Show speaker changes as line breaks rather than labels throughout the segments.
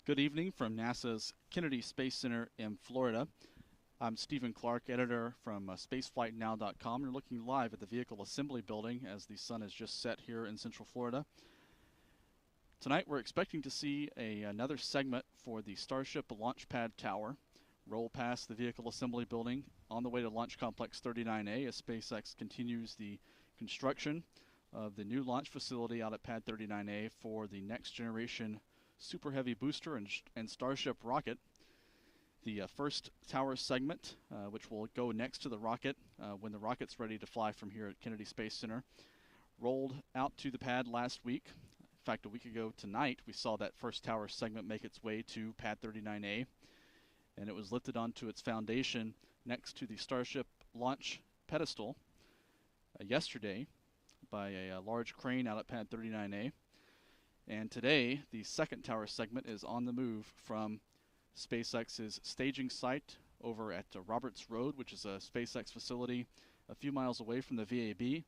Good evening from NASA's Kennedy Space Center in Florida. I'm Stephen Clark, editor from spaceflightnow.com. We're looking live at the Vehicle Assembly Building as the sun has just set here in Central Florida. Tonight we're expecting to see another segment for the Starship launch pad tower roll past the Vehicle Assembly Building on the way to Launch Complex 39A as SpaceX continues the construction of the new launch facility out at Pad 39A for the next generation Super Heavy booster and Starship rocket. The first tower segment, which will go next to the rocket when the rocket's ready to fly from here at Kennedy Space Center, rolled out to the pad last week. In fact, a week ago tonight, we saw that first tower segment make its way to Pad 39A, and it was lifted onto its foundation next to the Starship launch pedestal yesterday by a large crane out at Pad 39A. And today, the second tower segment is on the move from SpaceX's staging site over at Roberts Road, which is a SpaceX facility a few miles away from the VAB.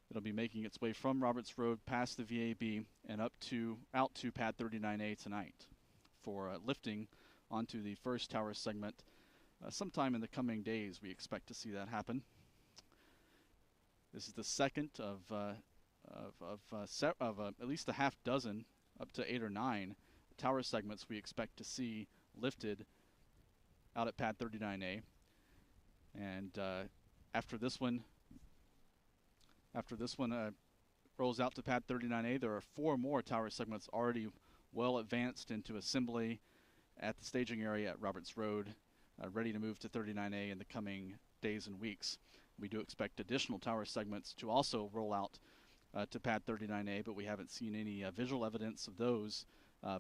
It'll be making its way from Roberts Road past the VAB and out to Pad 39A tonight for lifting onto the first tower segment. Sometime in the coming days, we expect to see that happen. This is the second of at least a half dozen, up to 8 or 9 tower segments we expect to see lifted out at Pad 39A. And after this one rolls out to Pad 39A, there are 4 more tower segments already well advanced into assembly at the staging area at Roberts Road, ready to move to 39A in the coming days and weeks. We do expect additional tower segments to also roll out to Pad 39A, but we haven't seen any visual evidence of those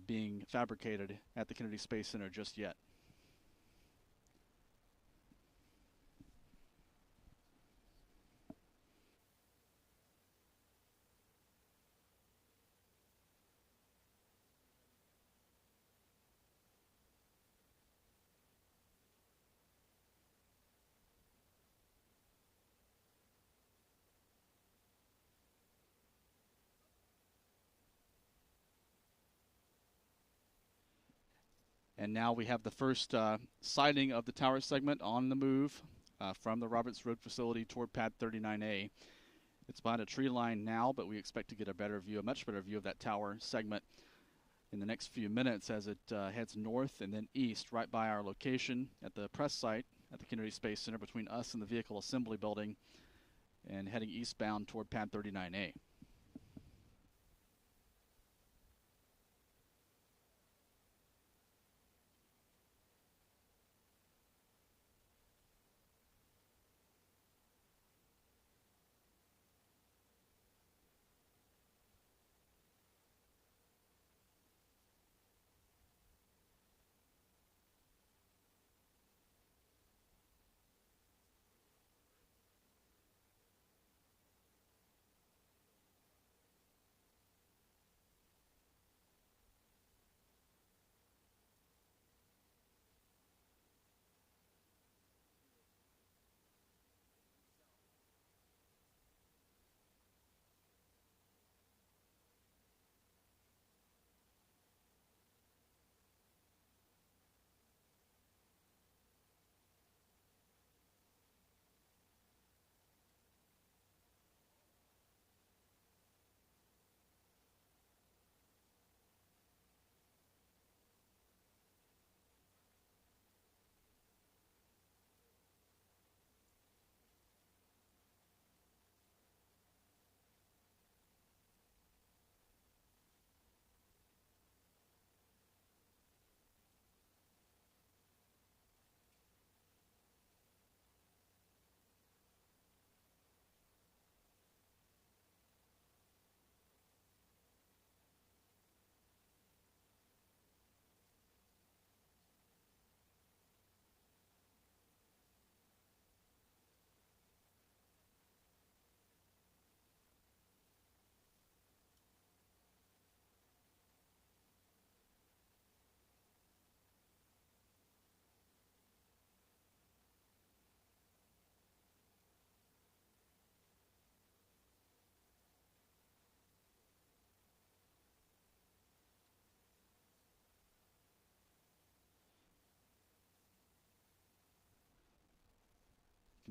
being fabricated at the Kennedy Space Center just yet. And now we have the first sighting of the tower segment on the move from the Roberts Road facility toward Pad 39A. It's behind a tree line now, but we expect to get a much better view of that tower segment in the next few minutes as it heads north and then east right by our location at the press site at the Kennedy Space Center between us and the Vehicle Assembly Building, and heading eastbound toward Pad 39A.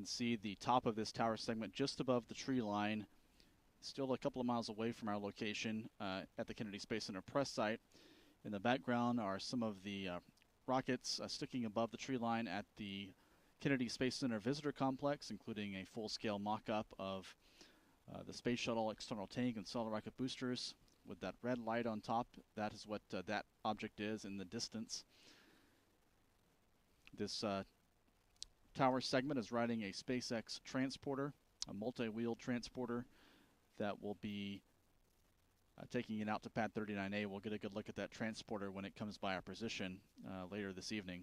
can see the top of this tower segment just above the tree line, still a couple of miles away from our location at the Kennedy Space Center press site. In the background are some of the rockets sticking above the tree line at the Kennedy Space Center visitor complex, including a full-scale mock-up of the Space Shuttle external tank and solid rocket boosters with that red light on top. That is what that object is in the distance. This tower segment is riding a SpaceX transporter, a multi-wheeled transporter that will be taking it out to Pad 39A. We'll get a good look at that transporter when it comes by our position later this evening.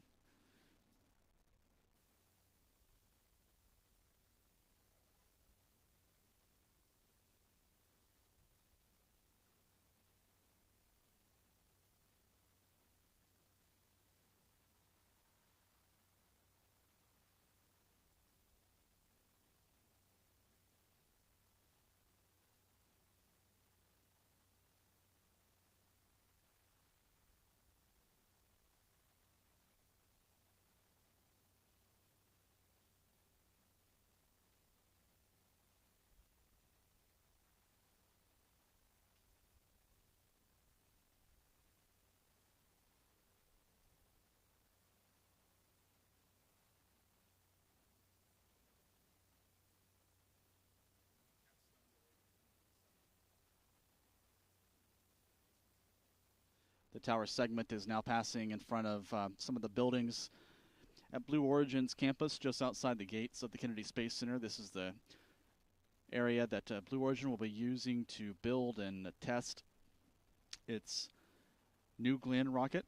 The tower segment is now passing in front of some of the buildings at Blue Origin's campus just outside the gates of the Kennedy Space Center. This is the area that Blue Origin will be using to build and test its New Glenn rocket.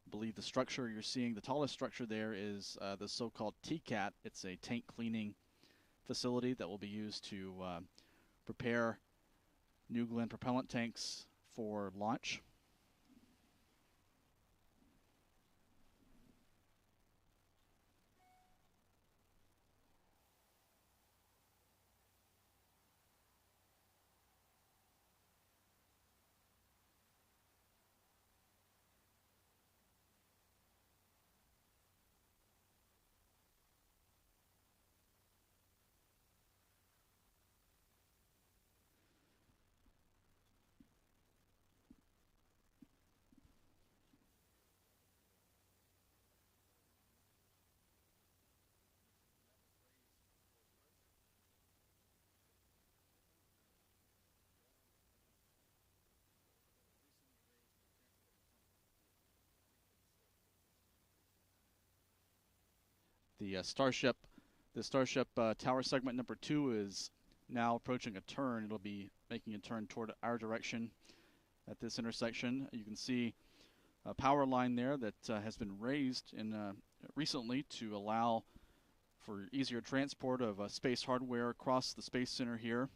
I believe the structure you're seeing, the tallest structure there is the so-called TCAT. It's a tank cleaning facility that will be used to prepare New Glenn propellant tanks for launch. The Starship tower segment number 2 is now approaching a turn. It'll be making a turn toward our direction at this intersection. You can see a power line there that has been raised recently to allow for easier transport of space hardware across the Space Center here.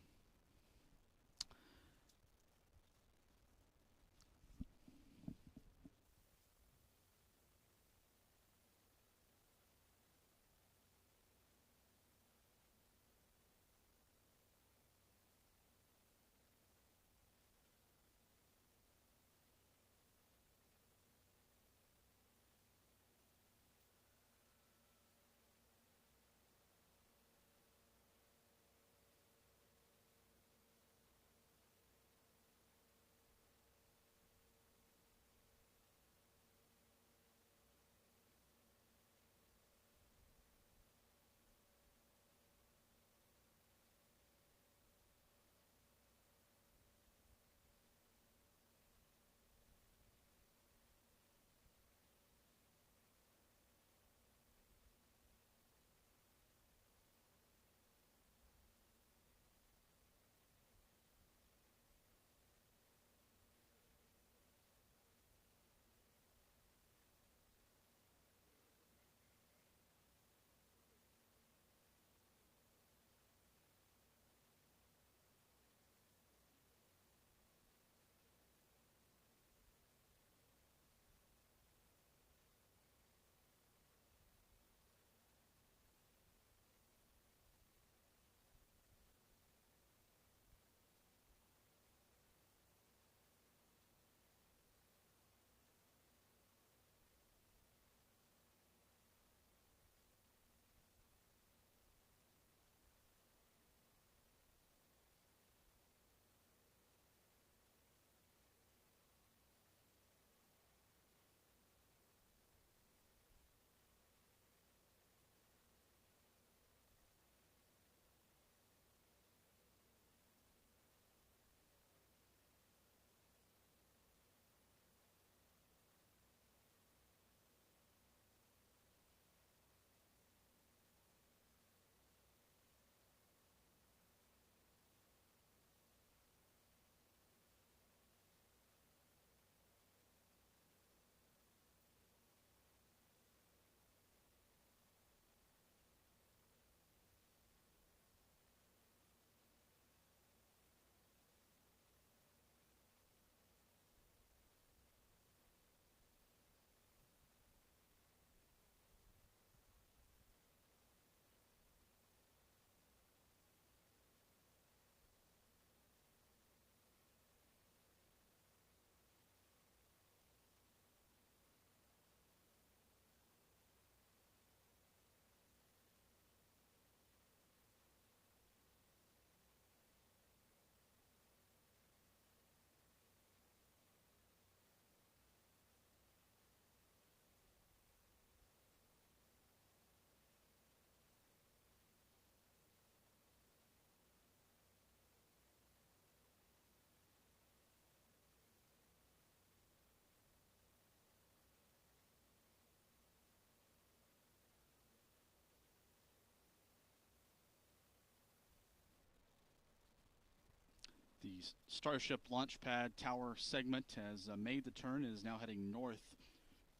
Starship launch pad tower segment has made the turn and is now heading north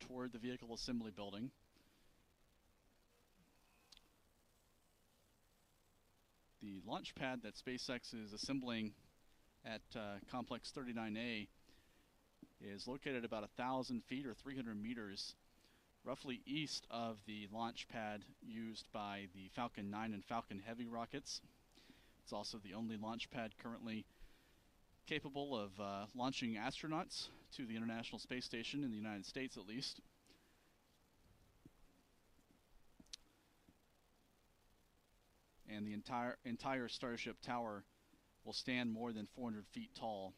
toward the vehicle assembly building. The launch pad that SpaceX is assembling at Complex 39A is located about 1,000 feet or 300 meters roughly east of the launch pad used by the Falcon 9 and Falcon Heavy rockets. It's also the only launch pad currently capable of launching astronauts to the International Space Station, in the United States at least. And the entire Starship tower will stand more than 400 feet tall,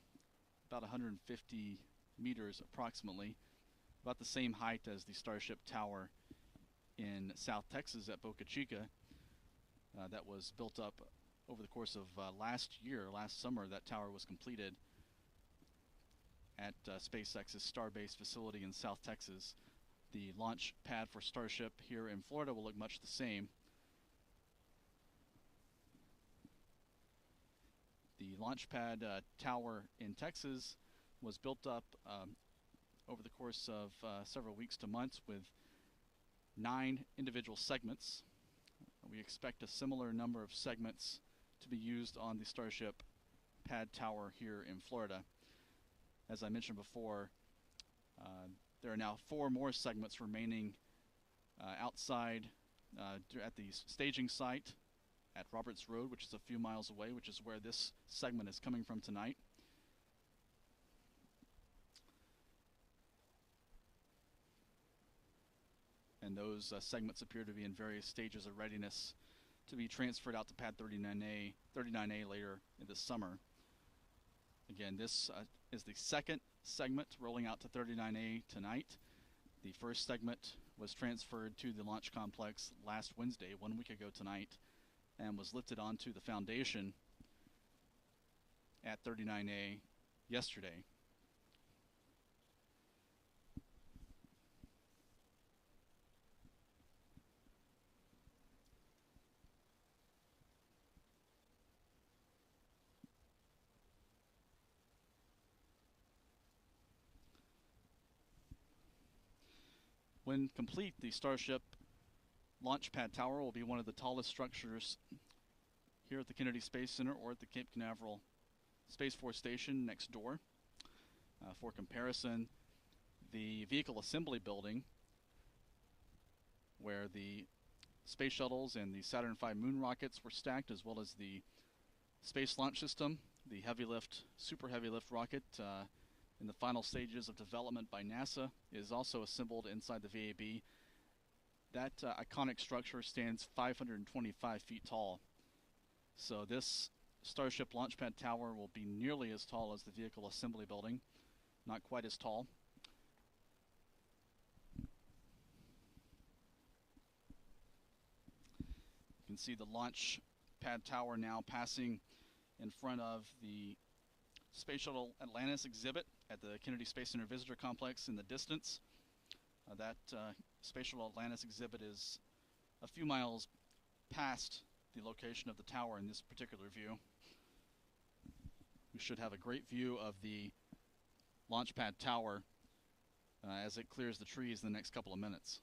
about 150 meters approximately, about the same height as the Starship tower in South Texas at Boca Chica that was built up over the course of last summer. That tower was completed at SpaceX's Starbase facility in South Texas. The launch pad for Starship here in Florida will look much the same. The launch pad tower in Texas was built up over the course of several weeks to months with 9 individual segments. We expect a similar number of segments to be used on the Starship pad tower here in Florida. As I mentioned before, there are now 4 more segments remaining outside at the staging site at Roberts Road, which is a few miles away, which is where this segment is coming from tonight. And those segments appear to be in various stages of readiness to be transferred out to Pad 39A later in the summer. Again, this is the second segment rolling out to 39A tonight. The first segment was transferred to the launch complex last Wednesday, 1 week ago tonight, and was lifted onto the foundation at 39A yesterday. When complete, the Starship launch pad tower will be one of the tallest structures here at the Kennedy Space Center or at the Cape Canaveral Space Force Station next door. For comparison, the vehicle assembly building, where the space shuttles and the Saturn V moon rockets were stacked, as well as the Space Launch System, the heavy lift, super heavy lift rocket in the final stages of development by NASA, is also assembled inside the VAB. That iconic structure stands 525 feet tall. So this Starship launch pad tower will be nearly as tall as the vehicle assembly building, not quite as tall. You can see the launch pad tower now passing in front of the Space Shuttle Atlantis exhibit at the Kennedy Space Center Visitor Complex in the distance. That Space Shuttle Atlantis exhibit is a few miles past the location of the tower in this particular view. We should have a great view of the launch pad tower as it clears the trees in the next couple of minutes.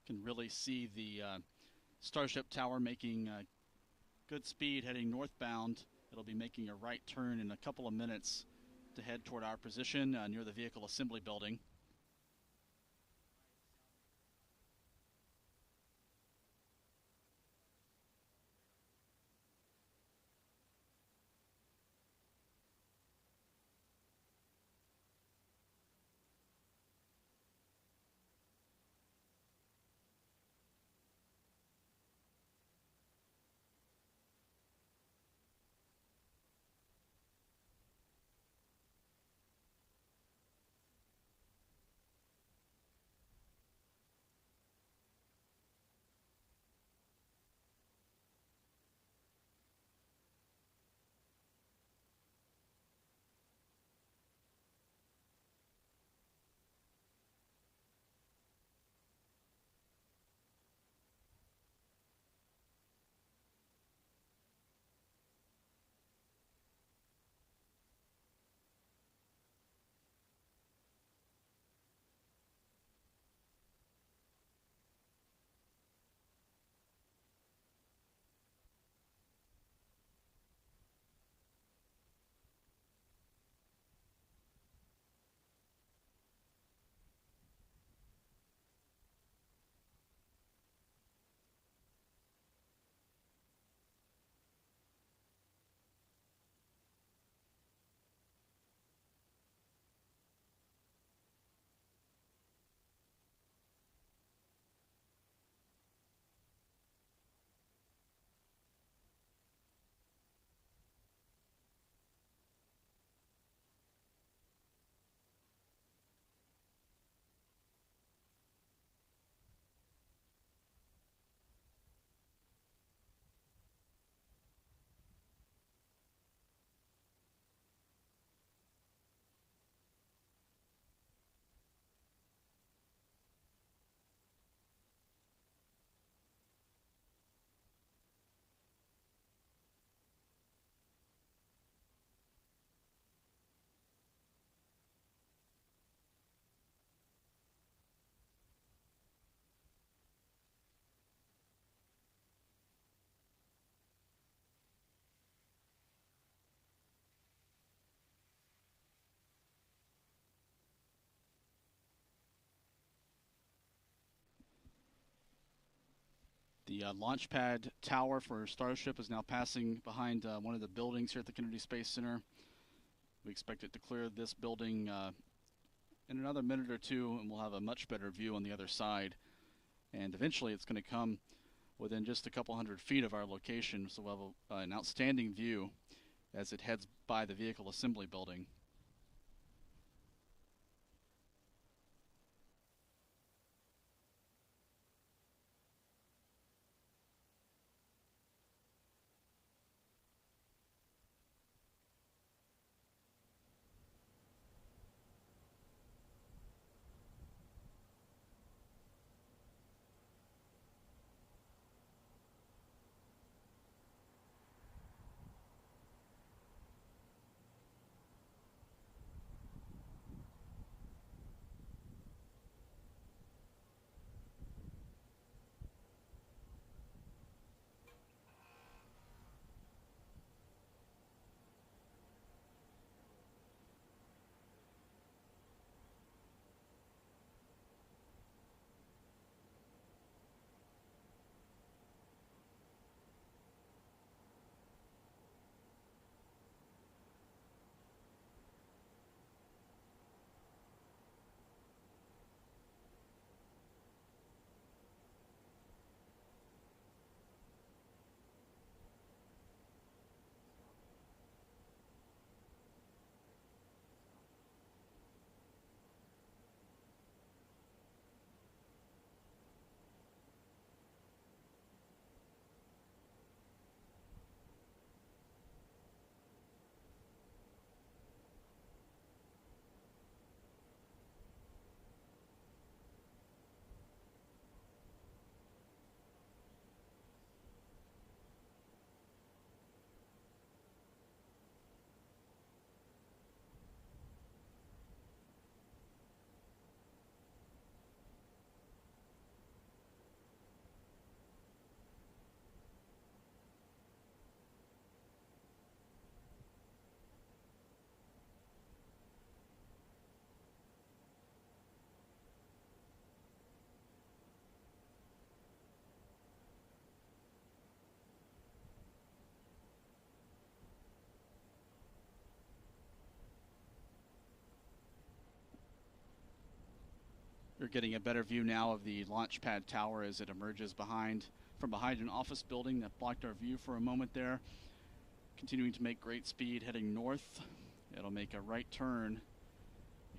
Can really see the Starship tower making good speed heading northbound. It'll be making a right turn in a couple of minutes to head toward our position near the vehicle assembly building. The launch pad tower for Starship is now passing behind one of the buildings here at the Kennedy Space Center. We expect it to clear this building in another minute or two, and we'll have a much better view on the other side. And eventually it's going to come within just a couple hundred feet of our location, so we'll have an outstanding view as it heads by the vehicle assembly building. You're getting a better view now of the launch pad tower as it emerges from behind an office building that blocked our view for a moment there. Continuing to make great speed, heading north. It'll make a right turn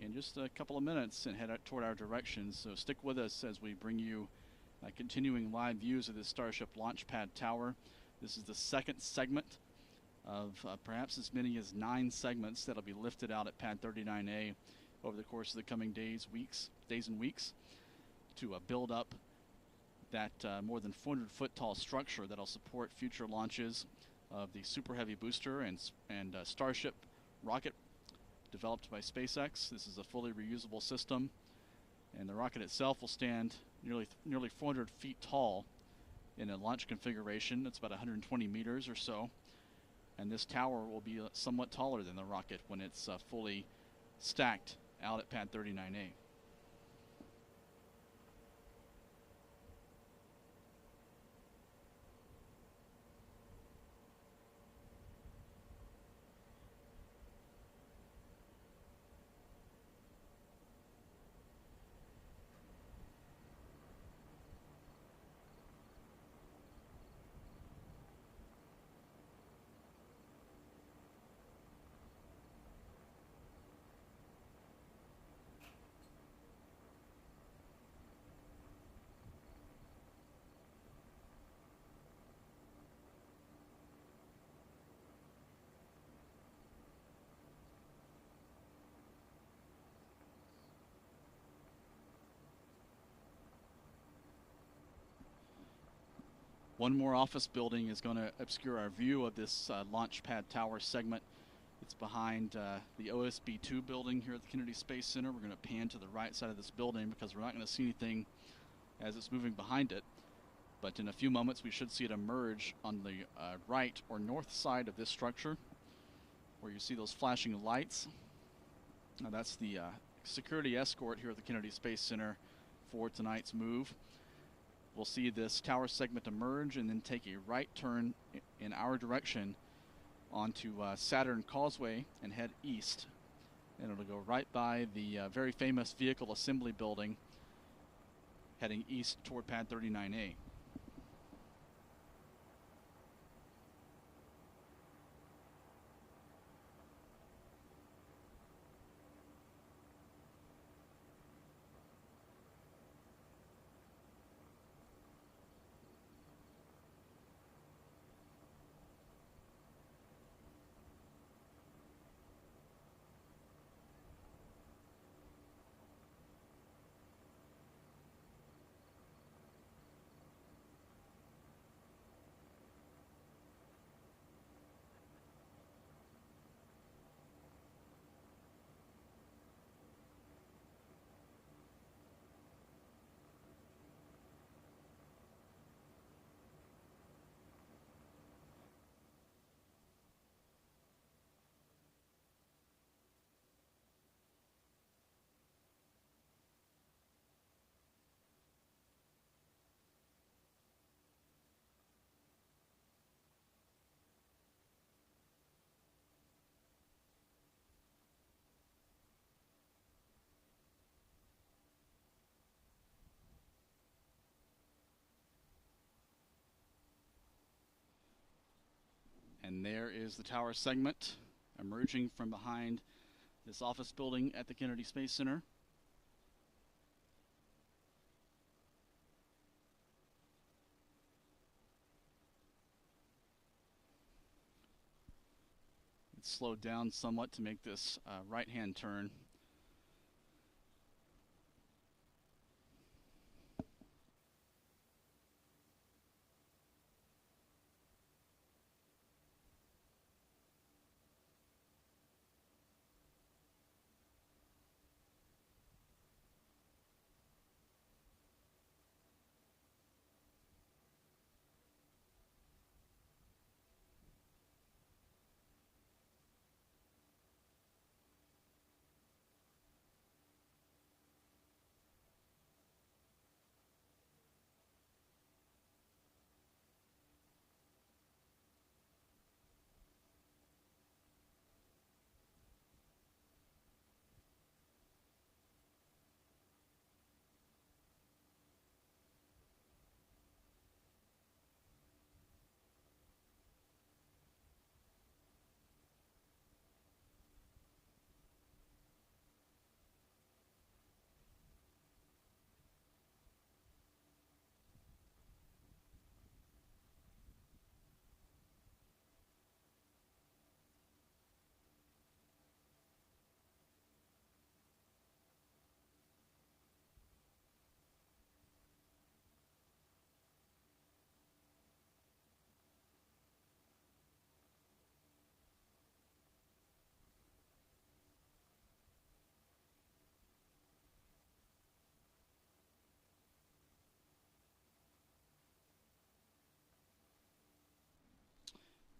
in just a couple of minutes and head out toward our direction. So stick with us as we bring you continuing live views of this Starship launch pad tower. This is the second segment of perhaps as many as 9 segments that'll be lifted out at pad 39A over the course of the coming days and weeks to build up that more than 400-foot tall structure that'll support future launches of the Super Heavy booster and Starship rocket developed by SpaceX. This is a fully reusable system, and the rocket itself will stand nearly 400 feet tall in a launch configuration. It's about 120 meters or so, and this tower will be somewhat taller than the rocket when it's fully stacked out at pad 39A. One more office building is going to obscure our view of this launch pad tower segment. It's behind the OSB-2 building here at the Kennedy Space Center. We're going to pan to the right side of this building because we're not going to see anything as it's moving behind it. But in a few moments we should see it emerge on the right or north side of this structure, where you see those flashing lights. Now that's the security escort here at the Kennedy Space Center for tonight's move. We'll see this tower segment emerge and then take a right turn in our direction onto Saturn Causeway and head east. And it'll go right by the very famous vehicle assembly building, heading east toward pad 39A. And there is the tower segment emerging from behind this office building at the Kennedy Space Center. It's slowed down somewhat to make this right-hand turn.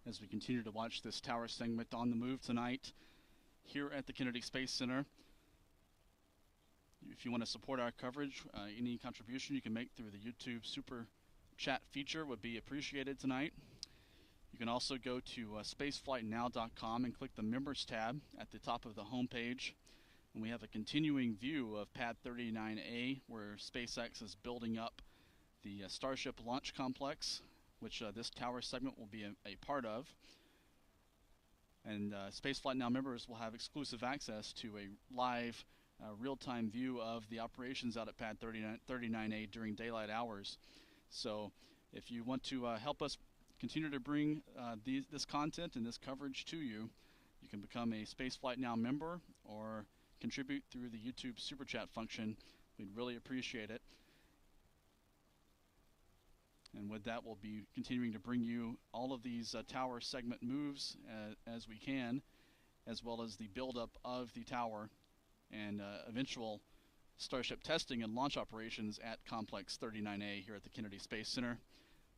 as we continue to watch this tower segment on the move tonight here at the Kennedy Space Center. If you want to support our coverage, any contribution you can make through the YouTube Super Chat feature would be appreciated tonight. You can also go to spaceflightnow.com and click the Members tab at the top of the homepage. And we have a continuing view of Pad 39A, where SpaceX is building up the Starship launch complex, which this tower segment will be a part of. And Spaceflight Now members will have exclusive access to a live, real-time view of the operations out at Pad 39A during daylight hours. So if you want to help us continue to bring this content and this coverage to you, you can become a Spaceflight Now member or contribute through the YouTube Super Chat function. We'd really appreciate it. And with that, we'll be continuing to bring you all of these tower segment moves as we can, as well as the buildup of the tower and eventual Starship testing and launch operations at Complex 39A here at the Kennedy Space Center,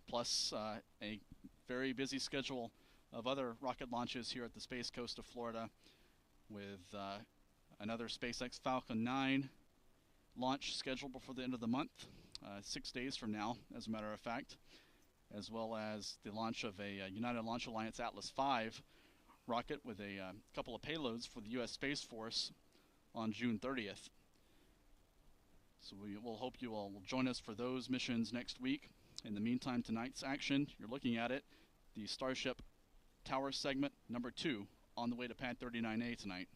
plus a very busy schedule of other rocket launches here at the Space Coast of Florida, with another SpaceX Falcon 9 launch scheduled before the end of the month, 6 days from now, as a matter of fact, as well as the launch of a United Launch Alliance Atlas V rocket with a couple of payloads for the U.S. Space Force on June 30th. So we will hope you all will join us for those missions next week. In the meantime, tonight's action, you're looking at it, the Starship Tower segment number 2 on the way to Pad 39A tonight.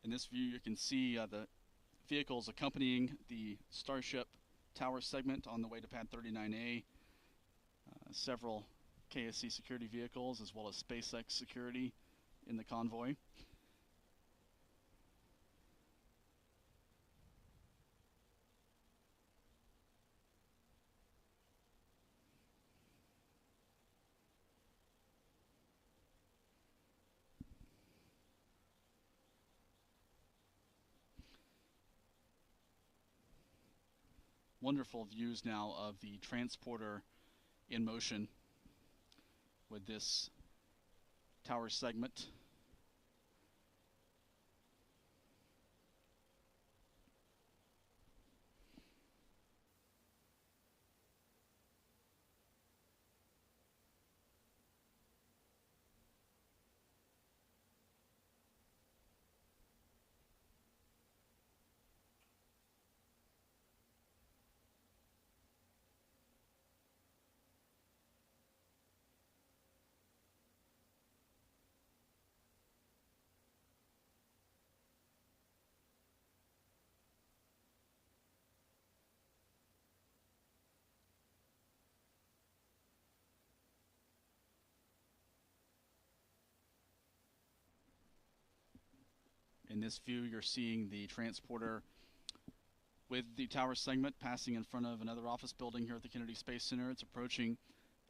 In this view, you can see the vehicles accompanying the Starship tower segment on the way to Pad 39A. Several KSC security vehicles, as well as SpaceX security in the convoy. Wonderful views now of the transporter in motion with this tower segment. In this view, you're seeing the transporter with the tower segment passing in front of another office building here at the Kennedy Space Center. It's approaching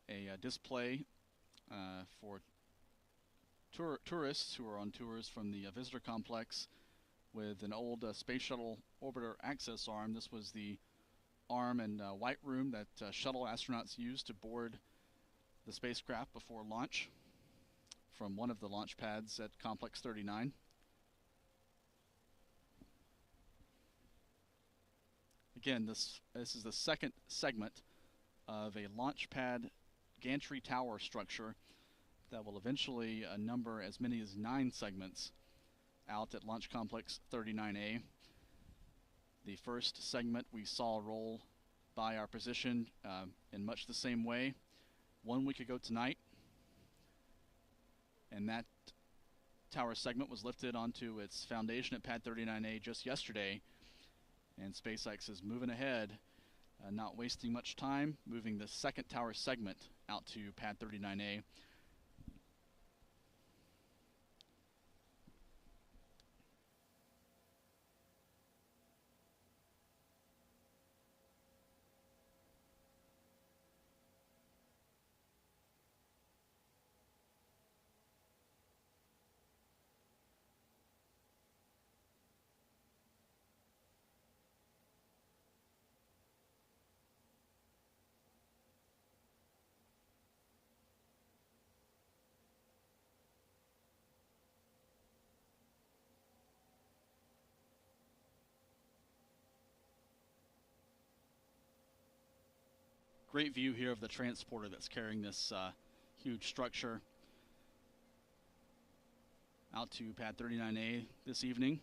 a display for tourists who are on tours from the visitor complex with an old Space Shuttle orbiter access arm. This was the arm and white room that shuttle astronauts used to board the spacecraft before launch from one of the launch pads at Complex 39. Again, this is the second segment of a launch pad gantry tower structure that will eventually number as many as 9 segments out at Launch Complex 39A. The first segment we saw roll by our position in much the same way 1 week ago tonight, and that tower segment was lifted onto its foundation at Pad 39A just yesterday, and SpaceX is moving ahead, not wasting much time, moving the second tower segment out to Pad 39A. Great view here of the transporter that's carrying this huge structure out to Pad 39A this evening.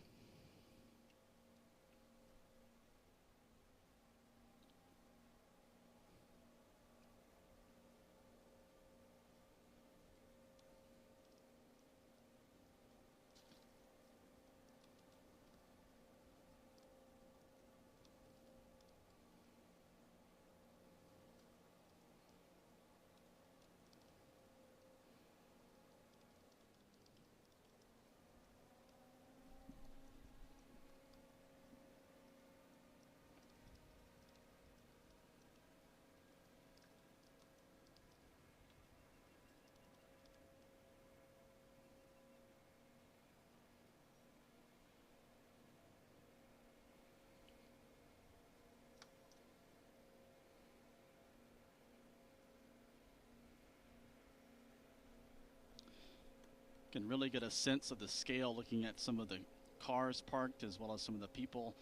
Can really get a sense of the scale looking at some of the cars parked as well as some of the people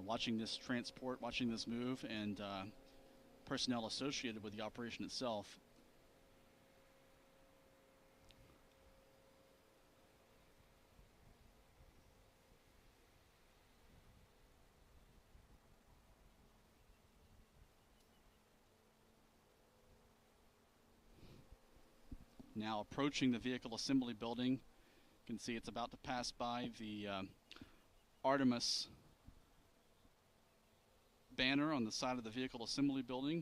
watching this transport, watching this move, and personnel associated with the operation itself. Now approaching the vehicle assembly building, you can see it's about to pass by the Artemis banner on the side of the vehicle assembly building.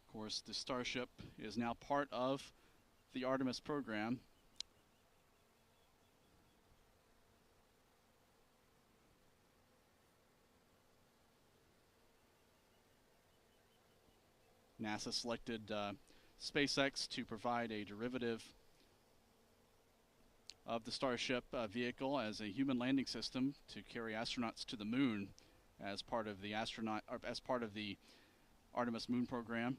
Of course, the Starship is now part of the Artemis program. NASA selected SpaceX to provide a derivative of the Starship vehicle as a human landing system to carry astronauts to the moon as part of the Artemis moon program.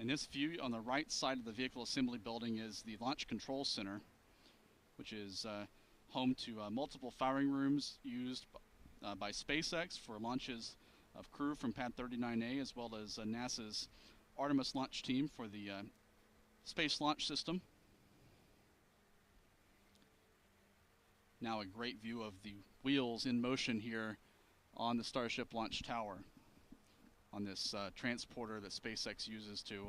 In this view, on the right side of the vehicle assembly building is the Launch Control Center, which is home to multiple firing rooms used by SpaceX for launches of crew from Pad 39A, as well as NASA's Artemis launch team for the Space Launch System. now a great view of the wheels in motion here on the Starship launch tower on this transporter that SpaceX uses to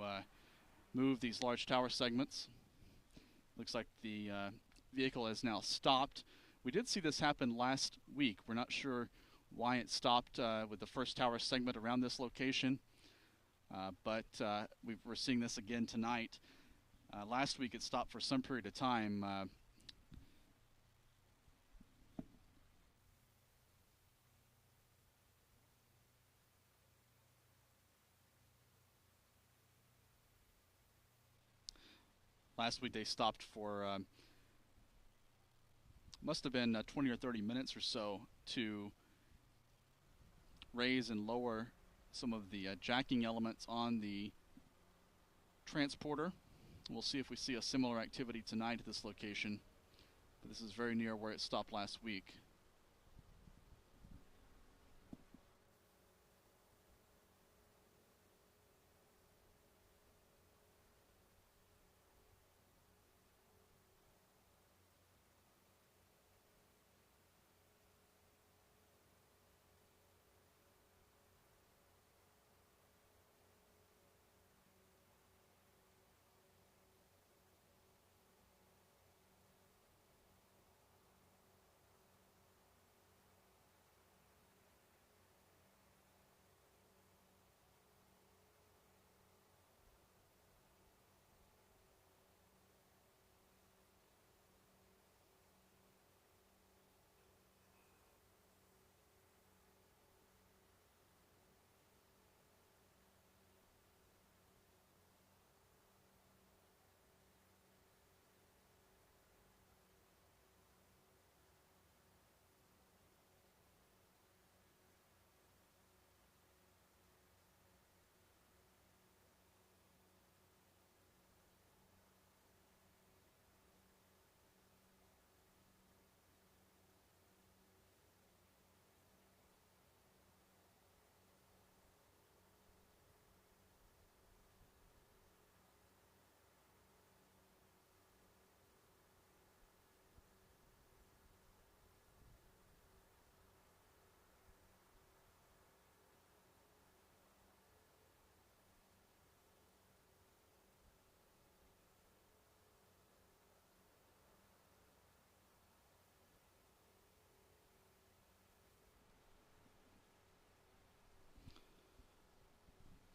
move these large tower segments. Looks like the vehicle has now stopped. We did see this happen last week. We're not sure why it stopped with the first tower segment around this location, but we're seeing this again tonight. Last week it stopped for some period of time. Last week they stopped for must have been 20 or 30 minutes or so to raise and lower some of the jacking elements on the transporter. We'll see if we see a similar activity tonight at this location, but this is very near where it stopped last week.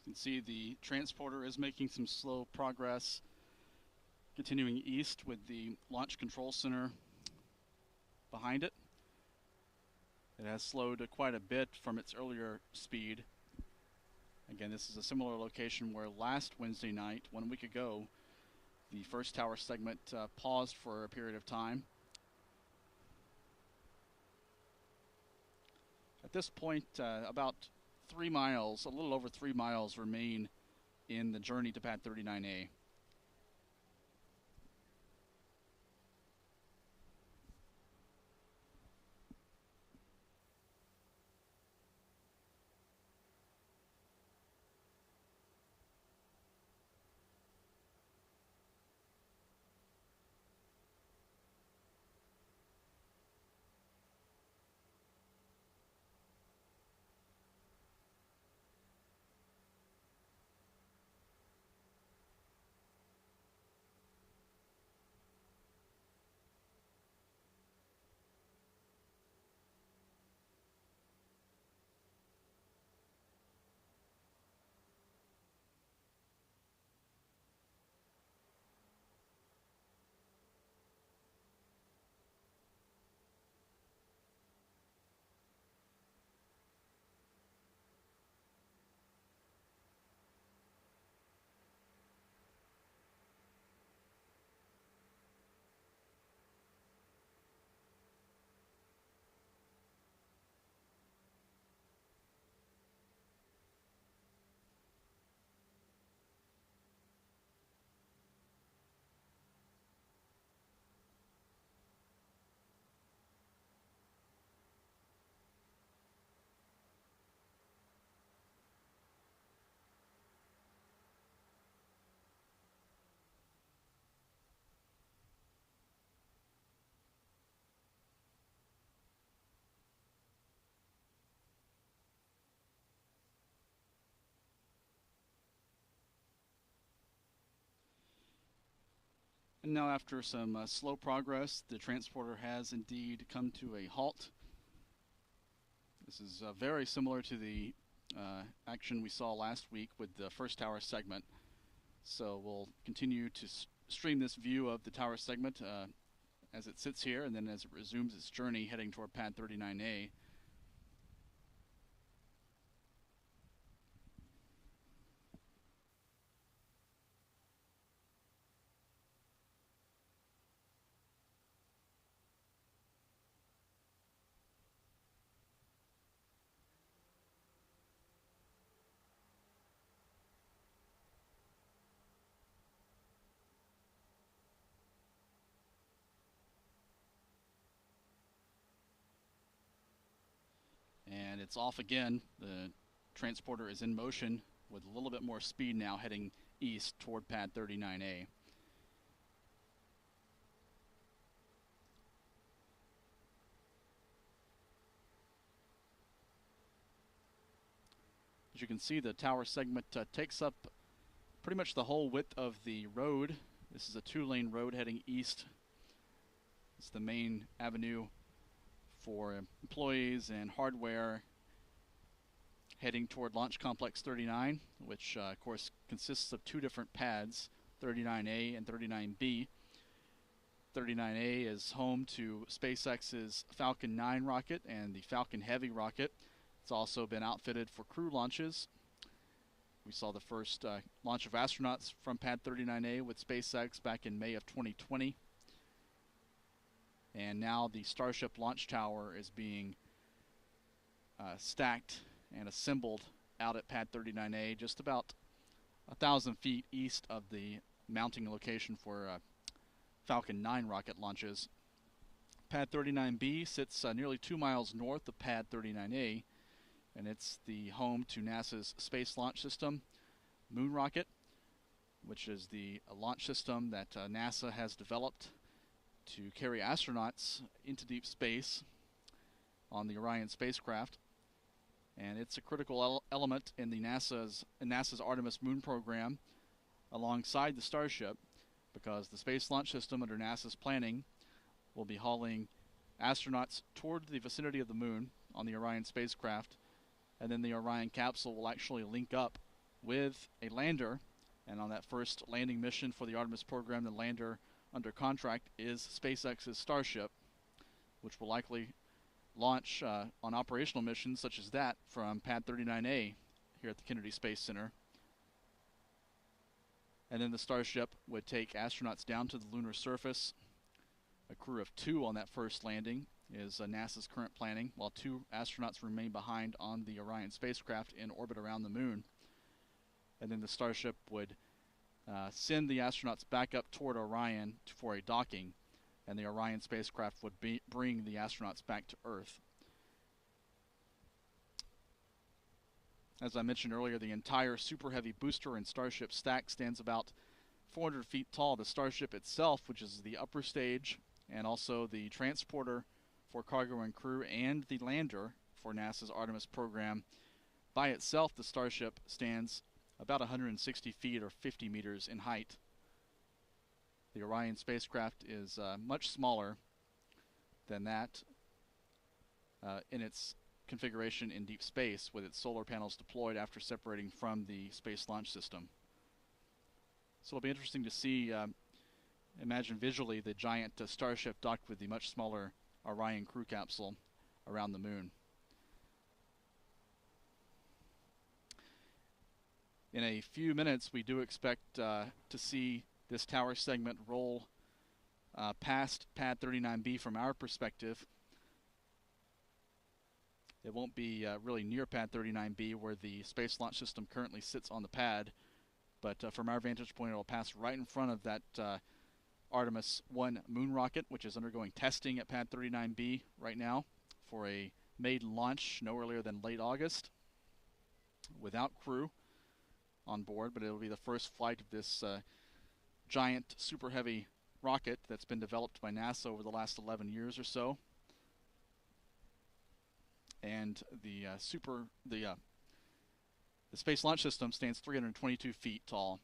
You can see the transporter is making some slow progress, continuing east with the Launch Control Center behind it. It has slowed quite a bit from its earlier speed. Again, this is a similar location where last Wednesday night, 1 week ago, the first tower segment paused for a period of time. At this point, about 3 miles, a little over 3 miles remain in the journey to Pad 39A. Now, after some slow progress, the transporter has indeed come to a halt. This is very similar to the action we saw last week with the first tower segment. So we'll continue to stream this view of the tower segment as it sits here, and then as it resumes its journey heading toward pad 39A. And it's off again. The transporter is in motion with a little bit more speed now, heading east toward pad 39A. As you can see, the tower segment takes up pretty much the whole width of the road. This is a 2-lane road heading east. It's the main avenue for employees and hardware heading toward Launch Complex 39, which of course consists of 2 different pads, 39A and 39B. 39A is home to SpaceX's Falcon 9 rocket and the Falcon Heavy rocket. It's also been outfitted for crew launches. We saw the first launch of astronauts from pad 39A with SpaceX back in May of 2020. And now the Starship launch tower is being stacked and assembled out at pad 39A, just about 1,000 feet east of the mounting location for Falcon 9 rocket launches. Pad 39B sits nearly 2 miles north of pad 39A, and it's the home to NASA's Space Launch System moon rocket, which is the launch system that NASA has developed to carry astronauts into deep space on the Orion spacecraft. And it's a critical element in the NASA's Artemis moon program alongside the Starship, because the Space Launch System under NASA's planning will be hauling astronauts toward the vicinity of the moon on the Orion spacecraft, and then the Orion capsule will actually link up with a lander. And on that first landing mission for the Artemis program, the lander under contract is SpaceX's Starship, which will likely launch on operational missions such as that from pad 39A here at the Kennedy Space Center. And then the Starship would take astronauts down to the lunar surface. A crew of 2 on that first landing is NASA's current planning, while 2 astronauts remain behind on the Orion spacecraft in orbit around the moon. And then the Starship would send the astronauts back up toward Orion for a docking, and the Orion spacecraft would bring the astronauts back to Earth. As I mentioned earlier, the entire Super Heavy booster and Starship stack stands about 400 feet tall. The Starship itself, which is the upper stage, and also the transporter for cargo and crew, and the lander for NASA's Artemis program. By itself, the Starship stands about 160 feet or 50 meters in height. The Orion spacecraft is much smaller than that in its configuration in deep space, with its solar panels deployed after separating from the Space Launch System. So it'll be interesting to see, imagine visually, the giant Starship docked with the much smaller Orion crew capsule around the moon. In a few minutes, we do expect to see this tower segment roll past pad 39B from our perspective. It won't be really near pad 39B where the Space Launch System currently sits on the pad, but from our vantage point, it will pass right in front of that Artemis 1 moon rocket, which is undergoing testing at pad 39B right now for a maiden launch no earlier than late August without crew on board, but it'll be the first flight of this giant super heavy rocket that's been developed by NASA over the last 11 years or so. And the Space Launch System stands 322 feet tall,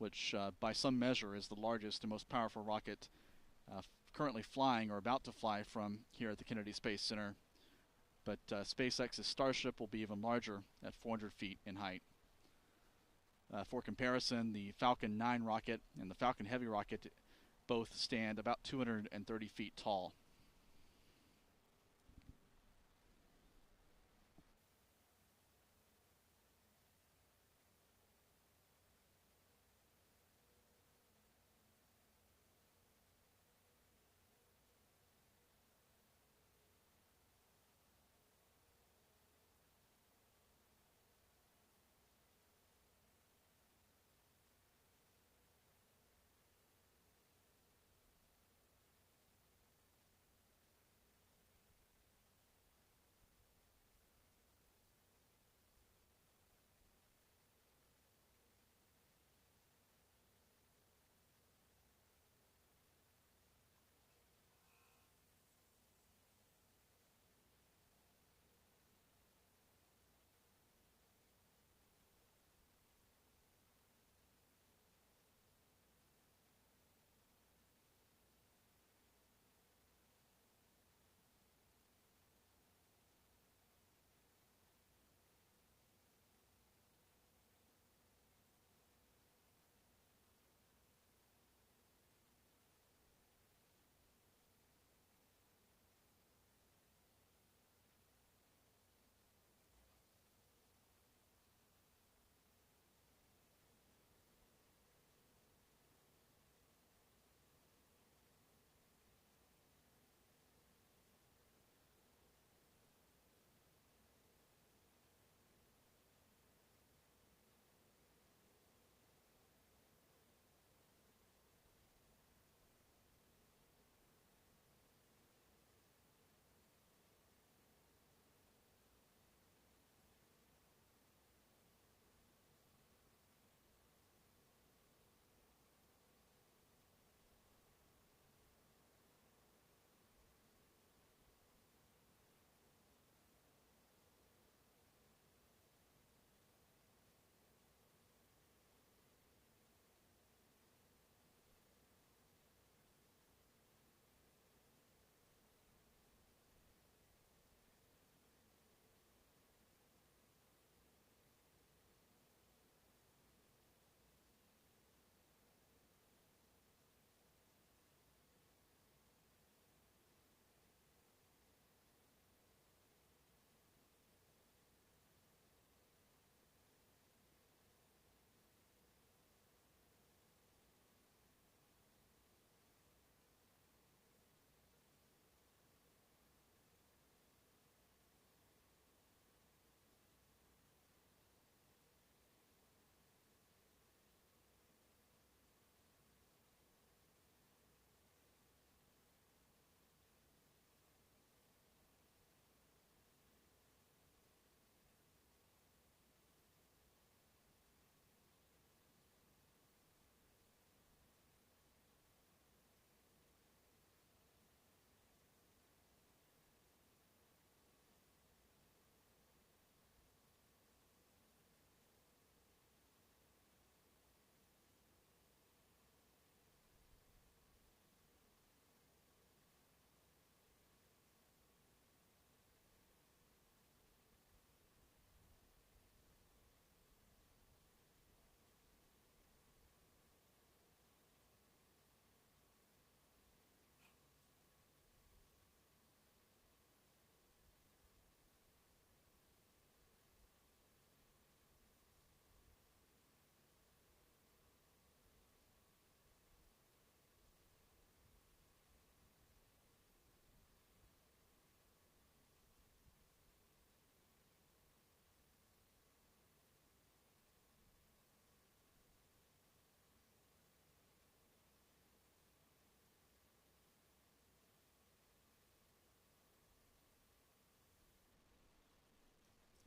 which by some measure is the largest and most powerful rocket currently flying or about to fly from here at the Kennedy Space Center. But SpaceX's Starship will be even larger at 400 feet in height. For comparison, the Falcon 9 rocket and the Falcon Heavy rocket both stand about 230 feet tall.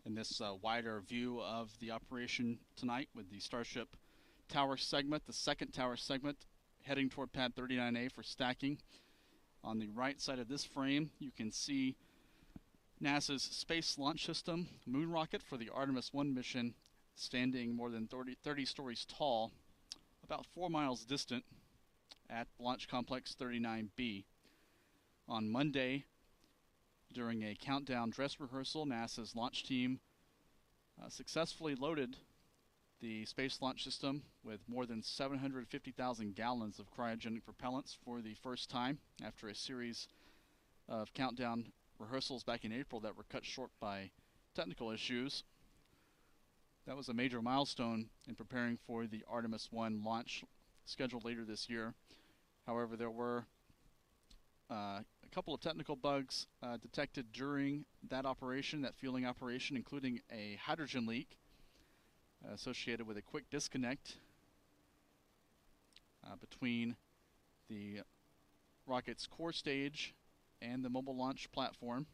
In this wider view of the operation tonight with the Starship tower segment, the second tower segment heading toward pad 39A for stacking. On the right side of this frame, you can see NASA's Space Launch System moon rocket for the Artemis 1 mission, standing more than 30 stories tall about 4 miles distant at Launch Complex 39B. On Monday, during a countdown dress rehearsal, NASA's launch team successfully loaded the Space Launch System with more than 750,000 gallons of cryogenic propellants for the first time after a series of countdown rehearsals back in April that were cut short by technical issues. That was a major milestone in preparing for the Artemis 1 launch scheduled later this year. However, there were a couple of technical bugs detected during that operation, that fueling operation, including a hydrogen leak associated with a quick disconnect between the rocket's core stage and the mobile launch platform.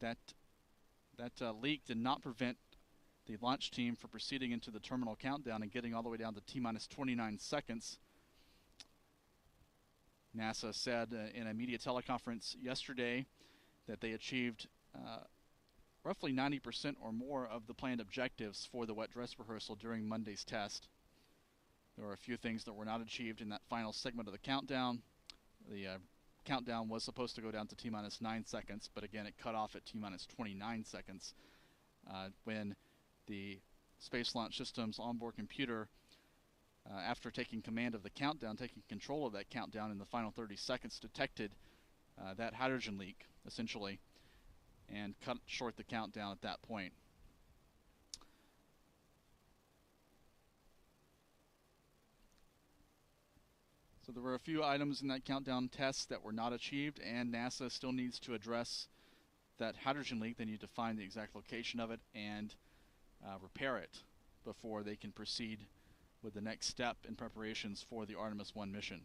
That leak did not prevent the launch team from proceeding into the terminal countdown and getting all the way down to T-minus 29 seconds. NASA said in a media teleconference yesterday that they achieved roughly 90% or more of the planned objectives for the wet dress rehearsal during Monday's test. There were a few things that were not achieved in that final segment of the countdown. The countdown was supposed to go down to T-minus 9 seconds, but again it cut off at T-minus 29 seconds when the Space Launch System's onboard computer, after taking command of the countdown, taking control of that countdown in the final 30 seconds, detected that hydrogen leak, essentially, and cut short the countdown at that point. So there were a few items in that countdown test that were not achieved, and NASA still needs to address that hydrogen leak. They need to find the exact location of it and repair it before they can proceed with the next step in preparations for the Artemis 1 mission.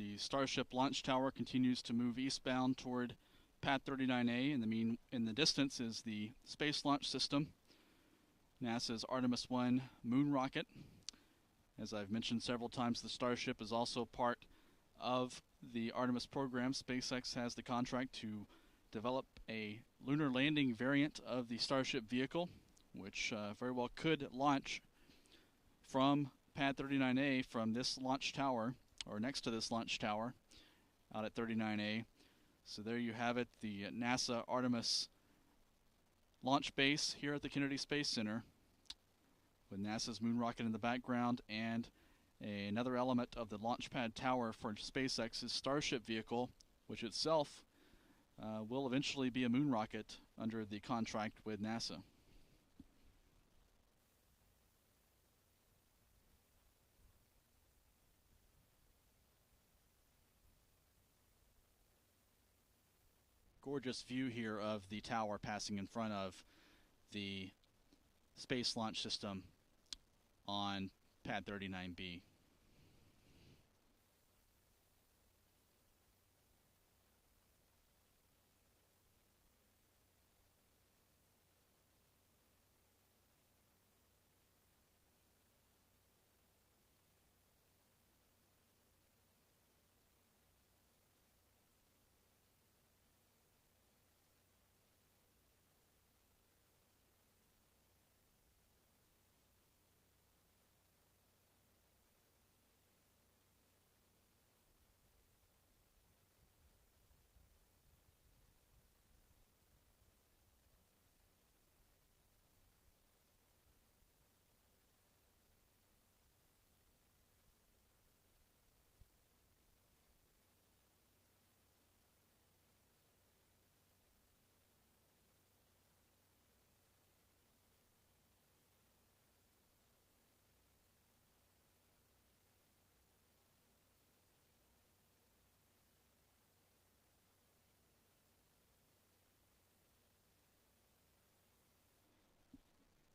The Starship launch tower continues to move eastbound toward Pad 39A. In the distance is the Space Launch System, NASA's Artemis 1 moon rocket. As I've mentioned several times, the Starship is also part of the Artemis program. SpaceX has the contract to develop a lunar landing variant of the Starship vehicle, which very well could launch from Pad 39A from this launch tower, or next to this launch tower out at 39A. So there you have it, the NASA Artemis launch base here at the Kennedy Space Center, with NASA's moon rocket in the background, and another element of the launch pad tower for SpaceX's Starship vehicle, which itself will eventually be a moon rocket under the contract with NASA. Gorgeous view here of the tower passing in front of the Space Launch System on Pad 39B.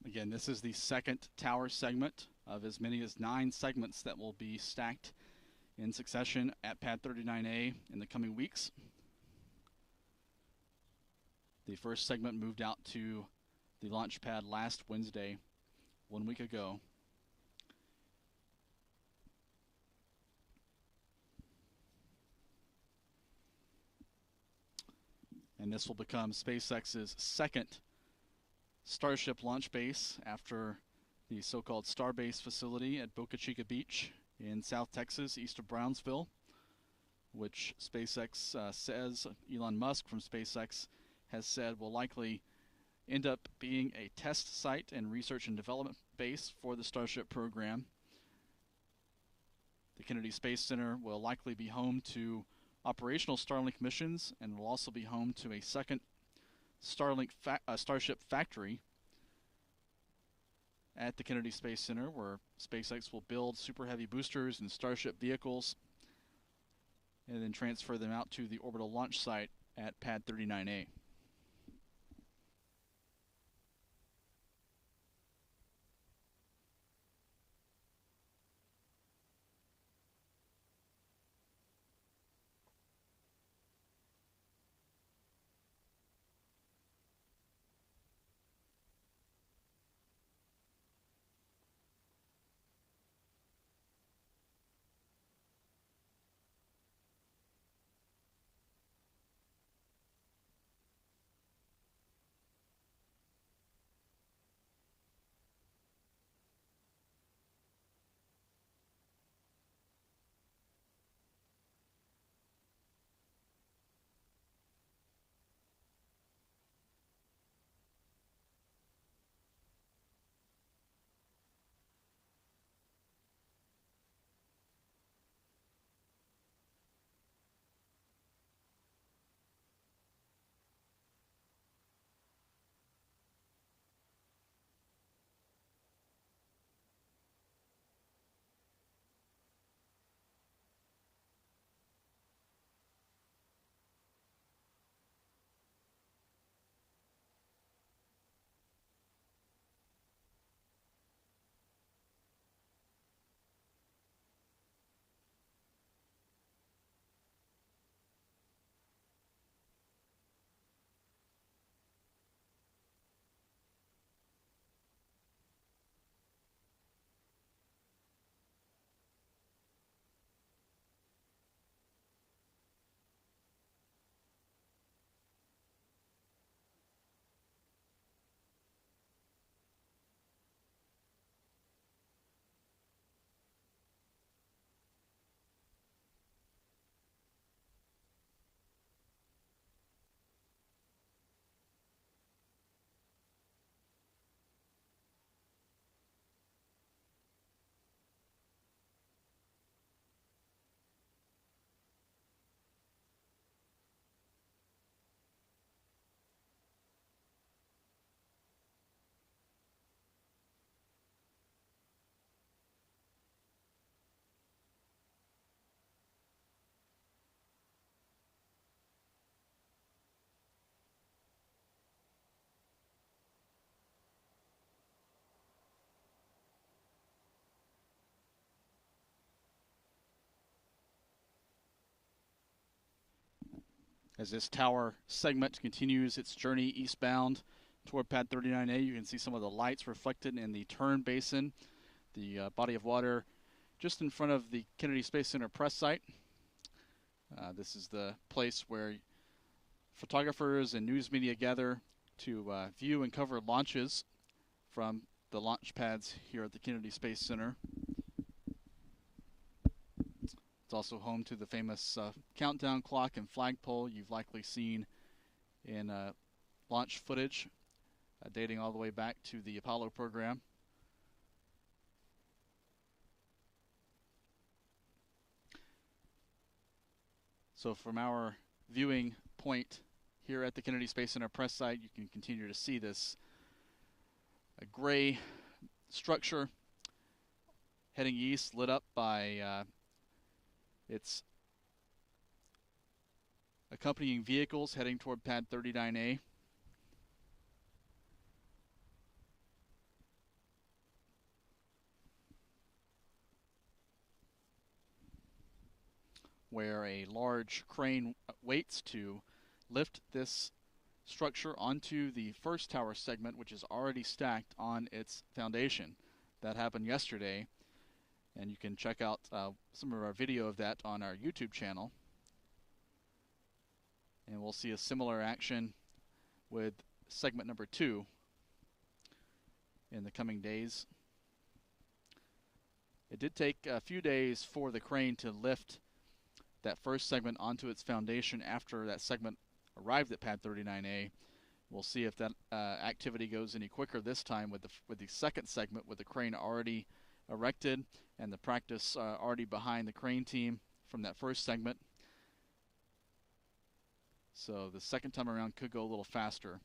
Again, this is the second tower segment of as many as 9 segments that will be stacked in succession at Pad 39A in the coming weeks. The first segment moved out to the launch pad last Wednesday, 1 week ago. And this will become SpaceX's second Starship launch base after the so-called Starbase facility at Boca Chica Beach in South Texas, east of Brownsville, which SpaceX says, Elon Musk from SpaceX has said will likely end up being a test site and research and development base for the Starship program. The Kennedy Space Center will likely be home to operational Starlink missions and will also be home to a second Starship factory at the Kennedy Space Center, where SpaceX will build Super Heavy boosters and Starship vehicles and then transfer them out to the orbital launch site at Pad 39A. As this tower segment continues its journey eastbound toward pad 39A, you can see some of the lights reflected in the turn basin, the body of water just in front of the Kennedy Space Center press site. This is the place where photographers and news media gather to view and cover launches from the launch pads here at the Kennedy Space Center. It's also home to the famous countdown clock and flagpole you've likely seen in launch footage dating all the way back to the Apollo program. So from our viewing point here at the Kennedy Space Center press site, you can continue to see this gray structure heading east, lit up by its accompanying vehicles heading toward pad 39A. Where a large crane waits to lift this structure onto the first tower segment, which is already stacked on its foundation. That happened yesterday, and you can check out some of our video of that on our YouTube channel. And we'll see a similar action with segment number 2 in the coming days. It did take a few days for the crane to lift that first segment onto its foundation after that segment arrived at pad 39A. We'll see if that activity goes any quicker this time with the second segment, with the crane already erected and the practice already behind the crane team from that first segment. So the second time around could go a little faster.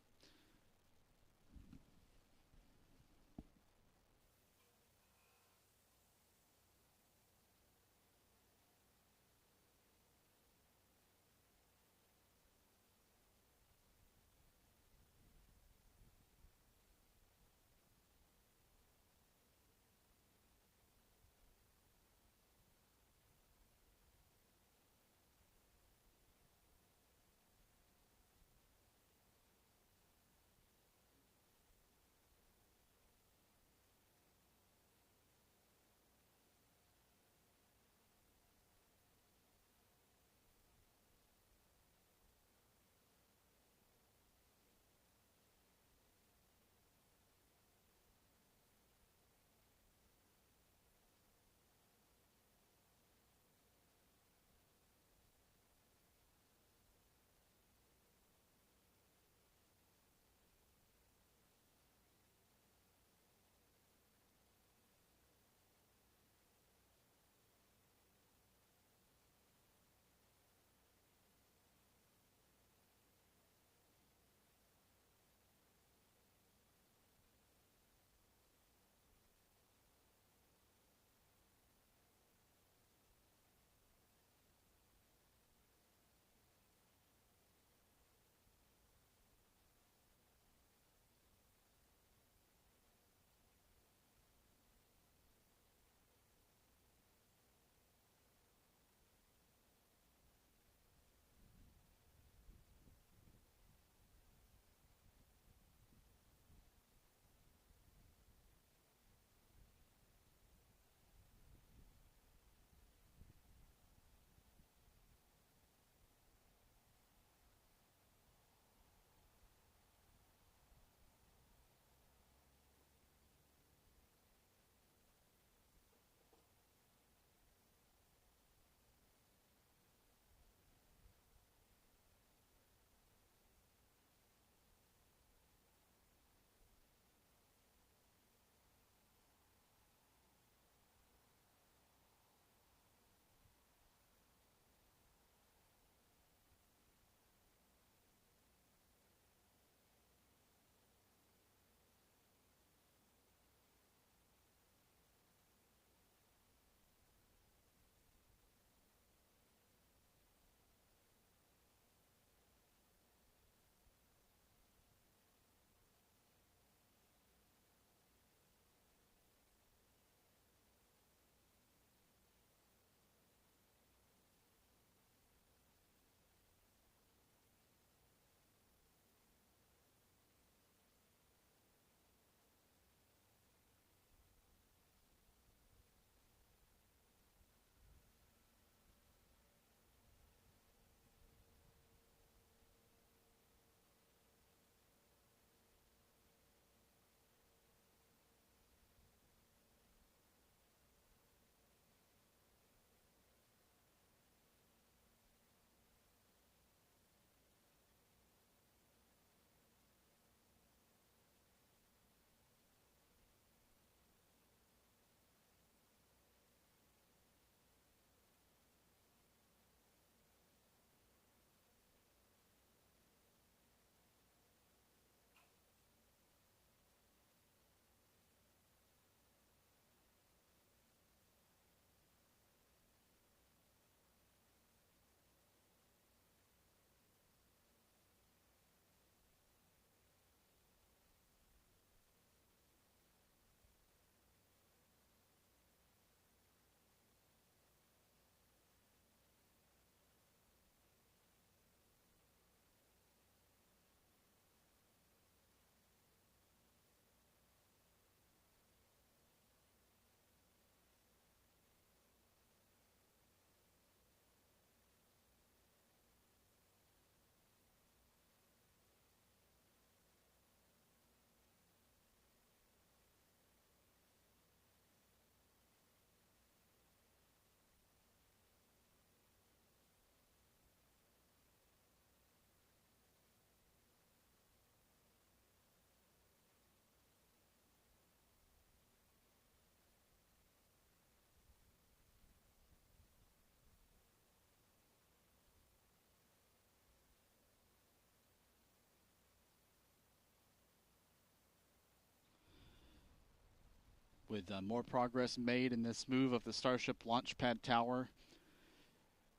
with more progress made in this move of the Starship launch pad tower.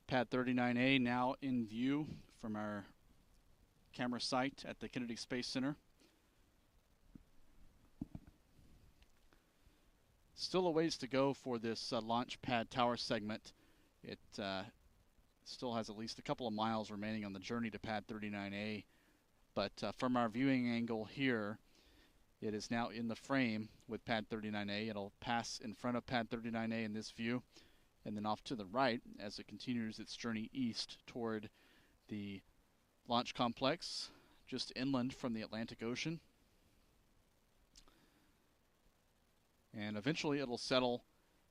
Pad 39A now in view from our camera site at the Kennedy Space Center. Still a ways to go for this launch pad tower segment. It still has at least a couple of miles remaining on the journey to Pad 39A, but from our viewing angle here, it is now in the frame with Pad 39A. It'll pass in front of Pad 39A in this view, and then off to the right as it continues its journey east toward the launch complex just inland from the Atlantic Ocean. And eventually it'll settle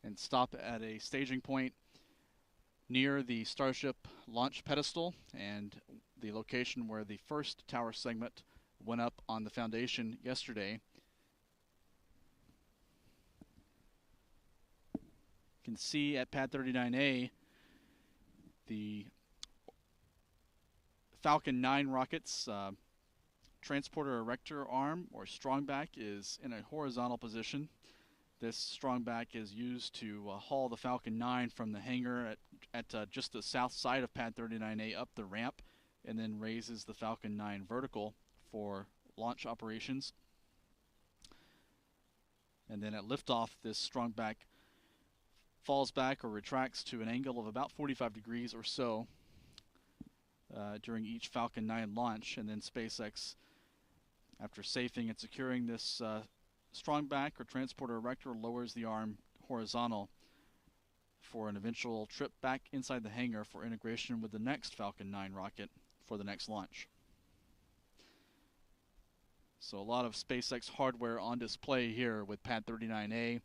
and stop at a staging point near the Starship launch pedestal and the location where the first tower segment went up on the foundation yesterday. You can see at Pad 39A the Falcon 9 rocket's transporter erector arm or strongback is in a horizontal position. This strongback is used to haul the Falcon 9 from the hangar at just the south side of Pad 39A up the ramp, and then raises the Falcon 9 vertical for launch operations. And then at liftoff, this strongback falls back or retracts to an angle of about 45 degrees or so during each Falcon 9 launch, and then SpaceX, after safing and securing this strongback or transporter erector, lowers the arm horizontal for an eventual trip back inside the hangar for integration with the next Falcon 9 rocket for the next launch. So a lot of SpaceX hardware on display here with Pad 39A,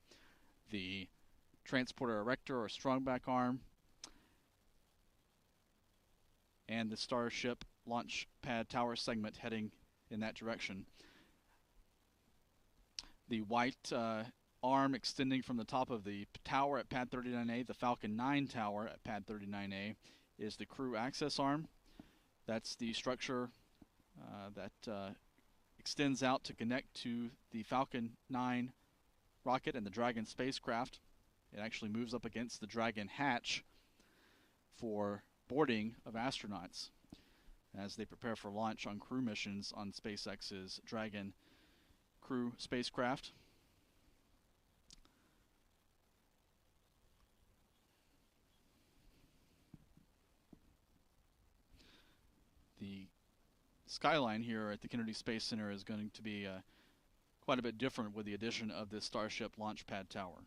the transporter erector or strongback arm, and the Starship launch pad tower segment heading in that direction. The white arm extending from the top of the tower at Pad 39A, the Falcon 9 tower at Pad 39A, is the crew access arm. That's the structure that extends out to connect to the Falcon 9 rocket and the Dragon spacecraft. It actually moves up against the Dragon hatch for boarding of astronauts as they prepare for launch on crew missions on SpaceX's Dragon crew spacecraft. The skyline here at the Kennedy Space Center is going to be quite a bit different with the addition of this Starship launch pad tower.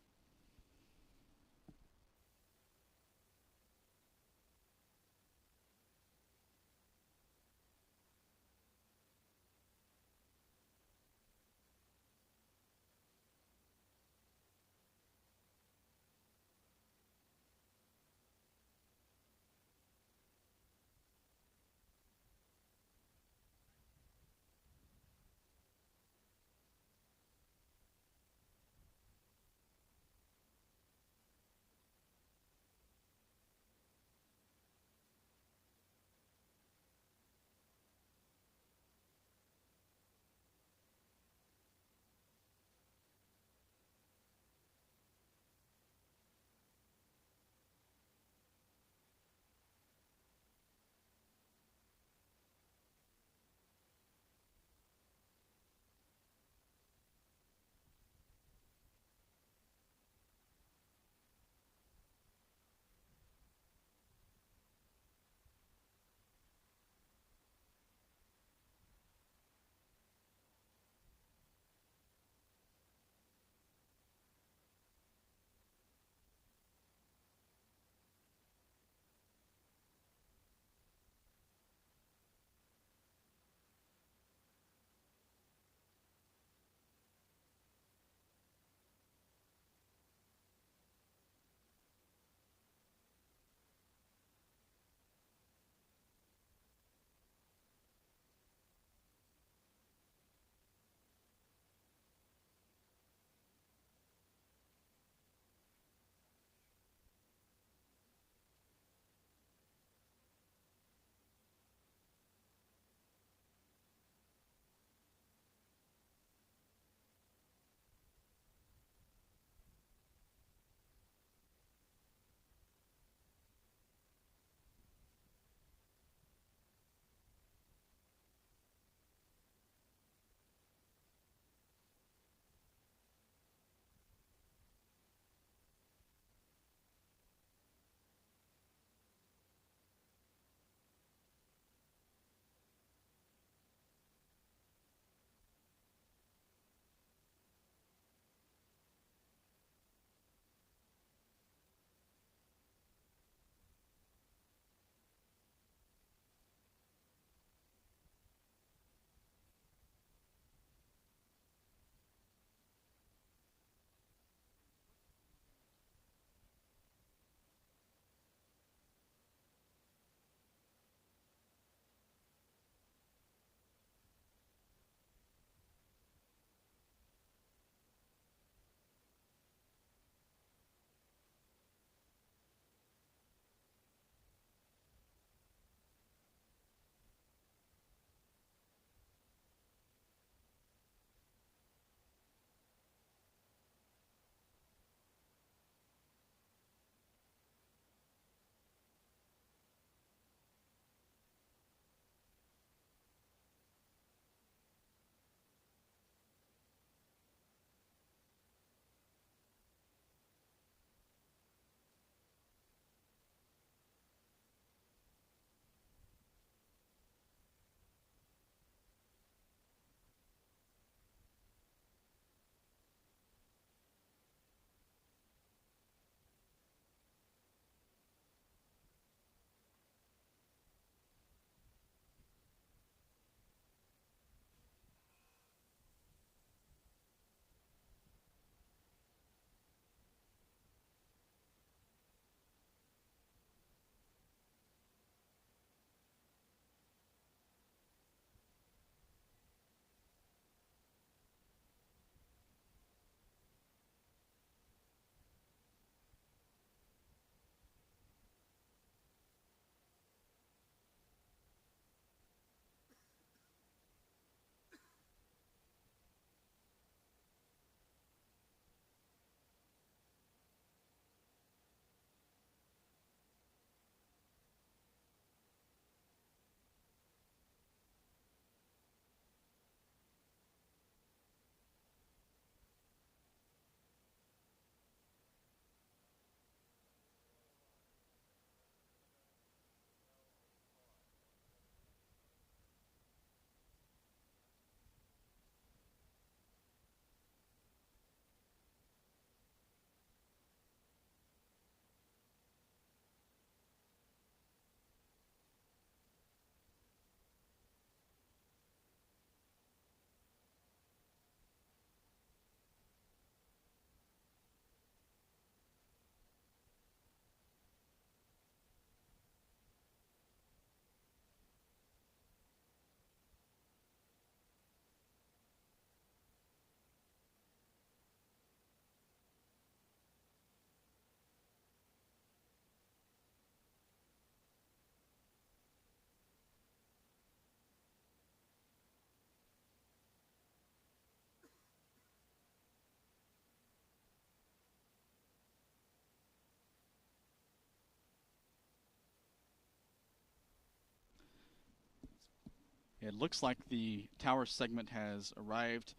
It looks like the tower segment has arrived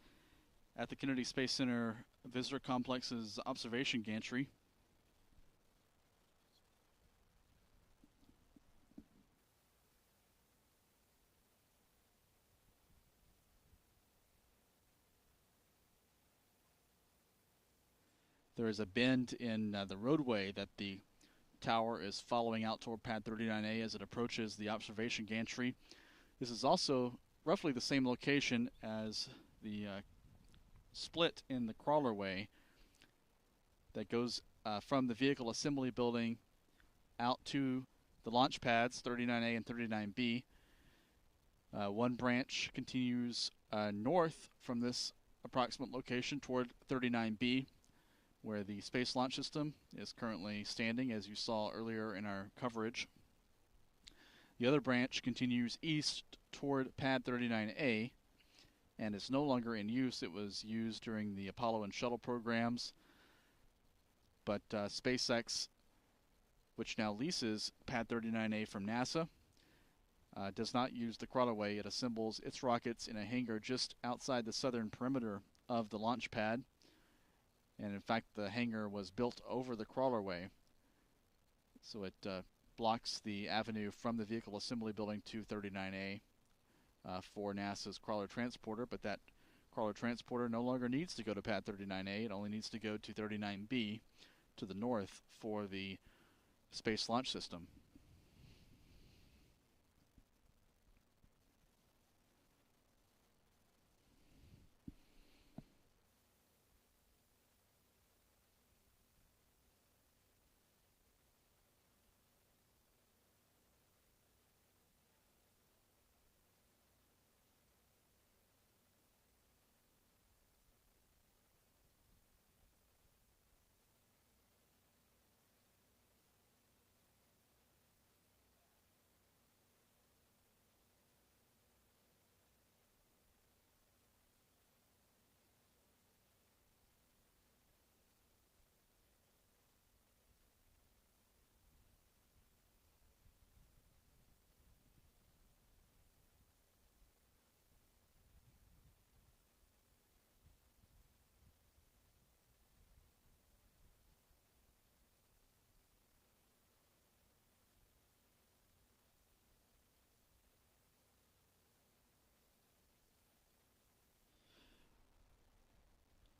at the Kennedy Space Center Visitor Complex's observation gantry. There is a bend in the roadway that the tower is following out toward Pad 39A as it approaches the observation gantry. This is also roughly the same location as the split in the crawlerway that goes from the vehicle assembly building out to the launch pads 39A and 39B. One branch continues north from this approximate location toward 39B, where the Space Launch System is currently standing, as you saw earlier in our coverage. The other branch continues east toward Pad 39A and is no longer in use. It was used during the Apollo and Shuttle programs, but SpaceX, which now leases Pad 39A from NASA, does not use the crawlerway. It assembles its rockets in a hangar just outside the southern perimeter of the launch pad. And in fact, the hangar was built over the crawlerway, so it blocks the avenue from the vehicle assembly building to 39A for NASA's crawler transporter. But that crawler transporter no longer needs to go to Pad 39A. It only needs to go to 39B to the north for the Space Launch System.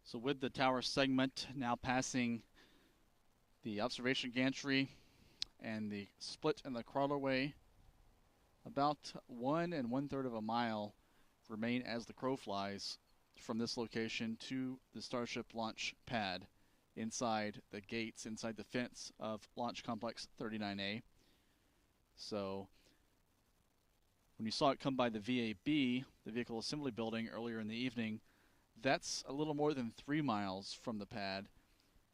So with the tower segment now passing the observation gantry and the split in the crawlerway, about 1 1/3 of a mile remain as the crow flies from this location to the Starship launch pad inside the gates, inside the fence of Launch Complex 39A. So when you saw it come by the VAB, the Vehicle Assembly Building, earlier in the evening, that's a little more than 3 miles from the pad.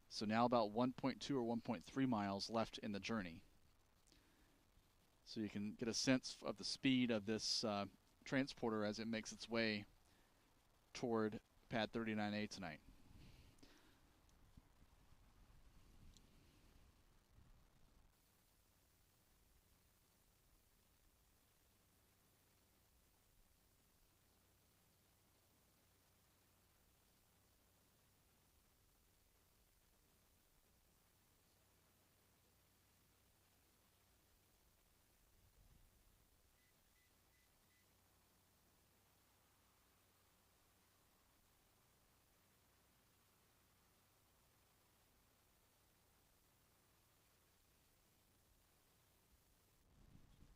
So now about 1.2 or 1.3 miles left in the journey. So you can get a sense of the speed of this transporter as it makes its way toward Pad 39A tonight.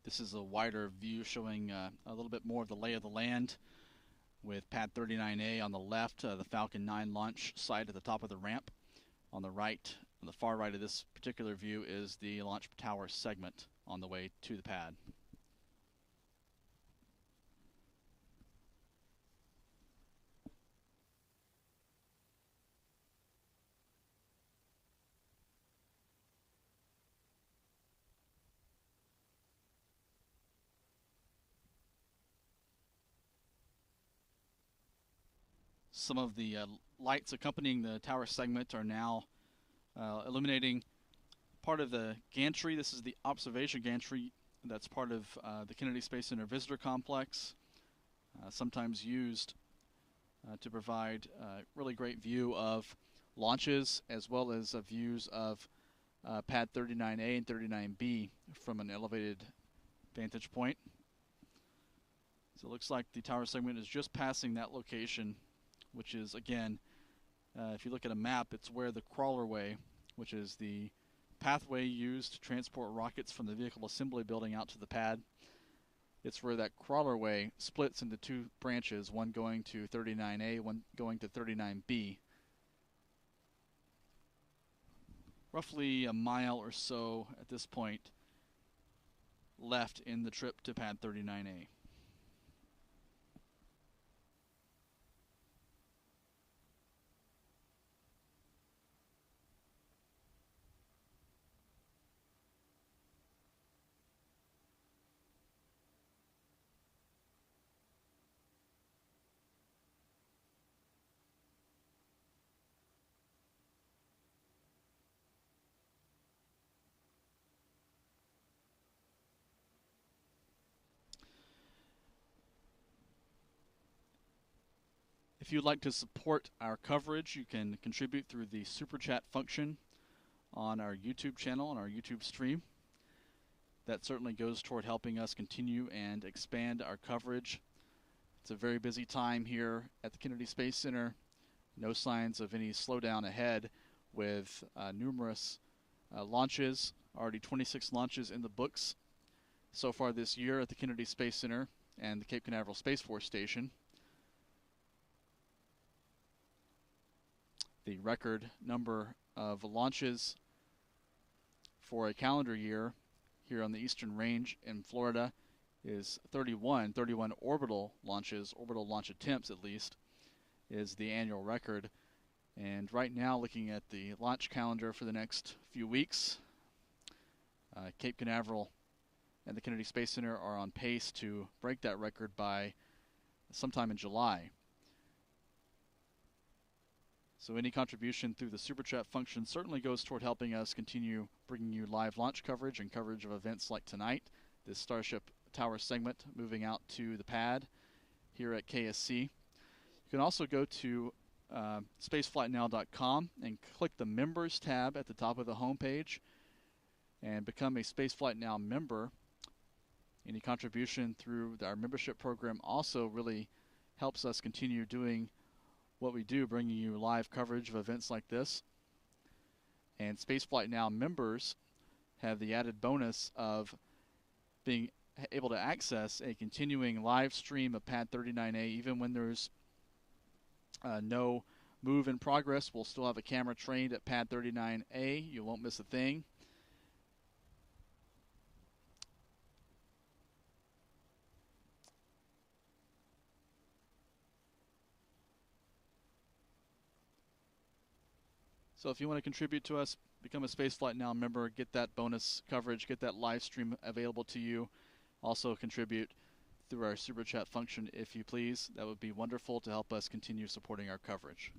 This is a wider view showing a little bit more of the lay of the land, with Pad 39A on the left, the Falcon 9 launch site at the top of the ramp. On the right, on the far right of this particular view, is the launch tower segment on the way to the pad. Some of the lights accompanying the tower segment are now illuminating part of the gantry. This is the observation gantry that's part of the Kennedy Space Center Visitor Complex. sometimes used to provide a really great view of launches as well as views of pad 39A and 39B from an elevated vantage point. So it looks like the tower segment is just passing that location, which is, again, if you look at a map, it's where the crawlerway, which is the pathway used to transport rockets from the vehicle assembly building out to the pad, it's where that crawlerway splits into two branches, one going to 39A, one going to 39B. Roughly a mile or so at this point left in the trip to pad 39A. If you'd like to support our coverage, you can contribute through the Super Chat function on our YouTube channel, on our YouTube stream. That certainly goes toward helping us continue and expand our coverage. It's a very busy time here at the Kennedy Space Center. No signs of any slowdown ahead with numerous launches, already 26 launches in the books so far this year at the Kennedy Space Center and the Cape Canaveral Space Force Station. The record number of launches for a calendar year here on the Eastern Range in Florida is 31 orbital launches, orbital launch attempts at least, is the annual record. And right now, looking at the launch calendar for the next few weeks, Cape Canaveral and the Kennedy Space Center are on pace to break that record by sometime in July. So any contribution through the Super Chat function certainly goes toward helping us continue bringing you live launch coverage and coverage of events like tonight, this Starship tower segment moving out to the pad here at KSC. You can also go to spaceflightnow.com and click the Members tab at the top of the homepage and become a Spaceflight Now member. Any contribution through our membership program also really helps us continue doing what we do, bringing you live coverage of events like this. And Spaceflight Now members have the added bonus of being able to access a continuing live stream of pad 39A even when there's no move in progress. We'll still have a camera trained at pad 39A. You won't miss a thing. So if you want to contribute to us, become a Spaceflight Now member, get that bonus coverage, get that live stream available to you. Also contribute through our Super Chat function if you please. That would be wonderful to help us continue supporting our coverage.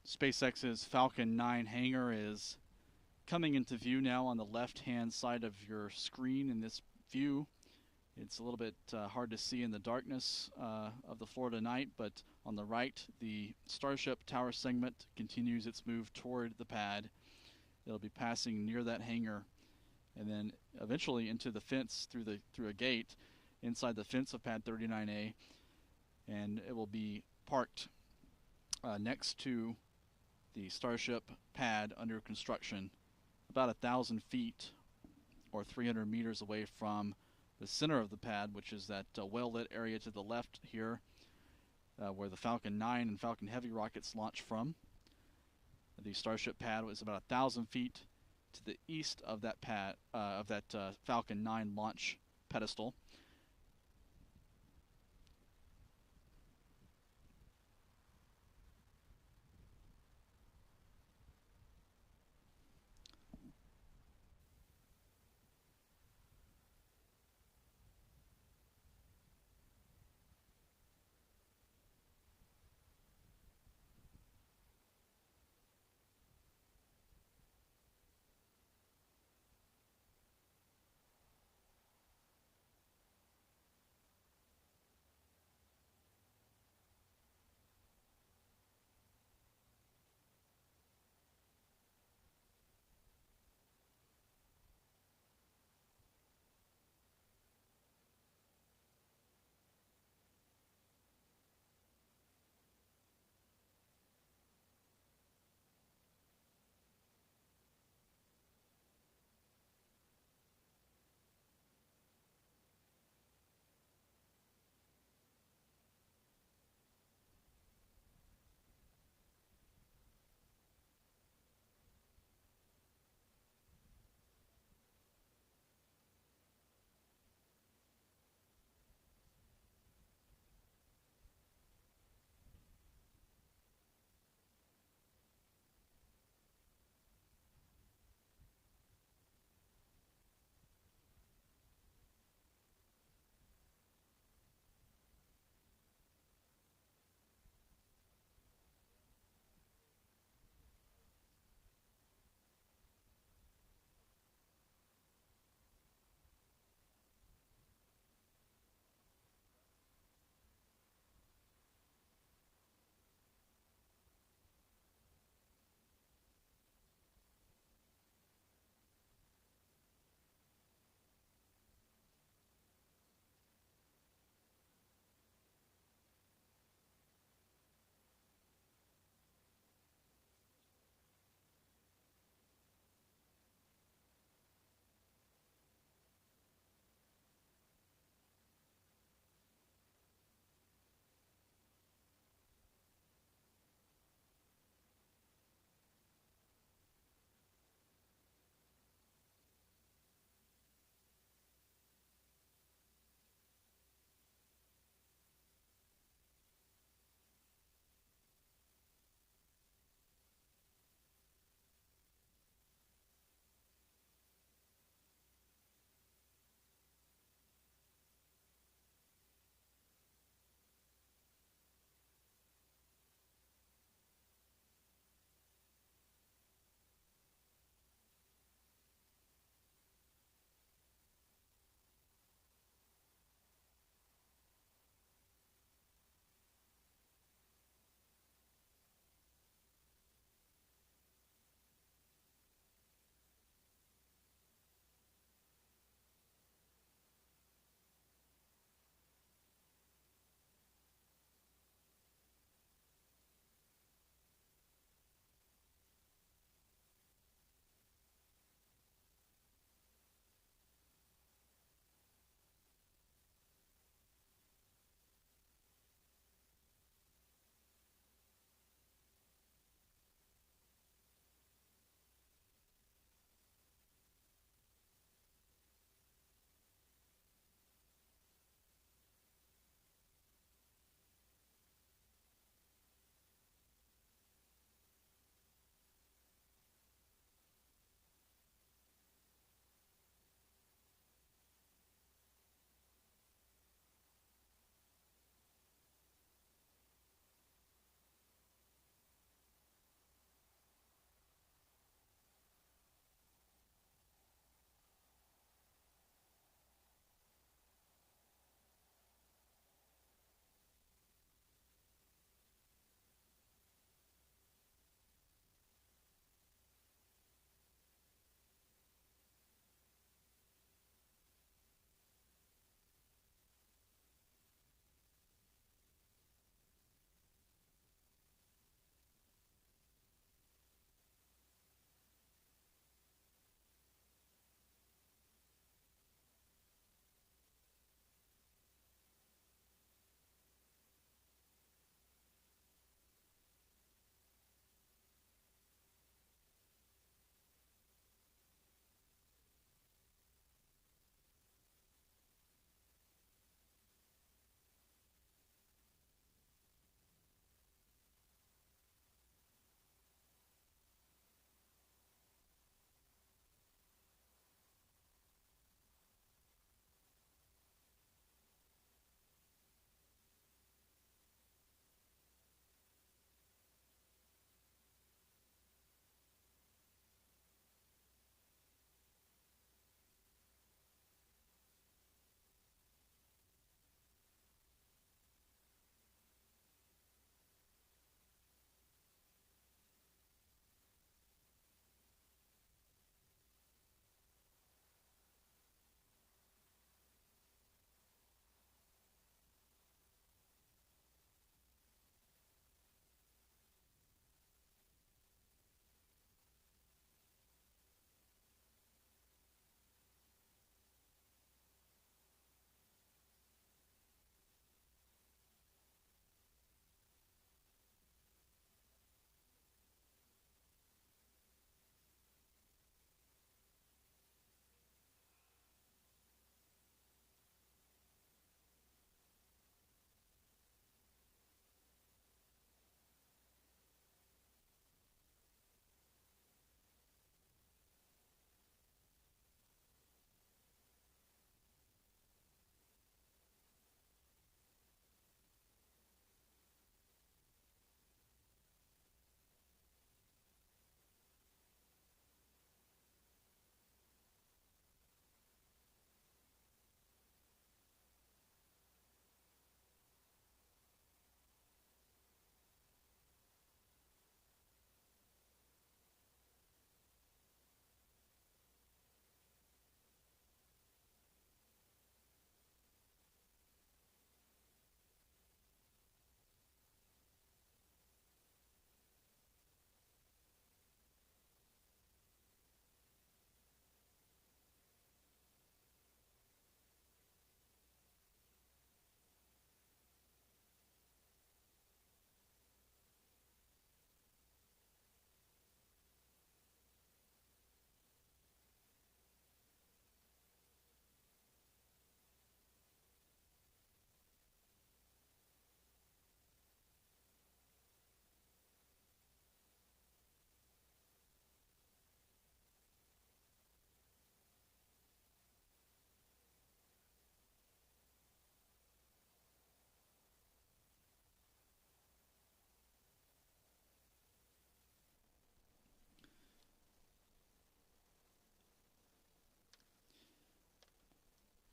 SpaceX's Falcon 9 hangar is coming into view now on the left-hand side of your screen in this view. It's a little bit hard to see in the darkness of the Florida night, but on the right, the Starship tower segment continues its move toward the pad. It'll be passing near that hangar and then eventually into the fence through a gate inside the fence of pad 39A, and it will be parked next to the Starship pad under construction, about 1,000 feet or 300 meters away from the center of the pad, which is that well-lit area to the left here, where the Falcon 9 and Falcon Heavy rockets launch from. The Starship pad was about 1,000 feet to the east of that Falcon 9 launch pedestal.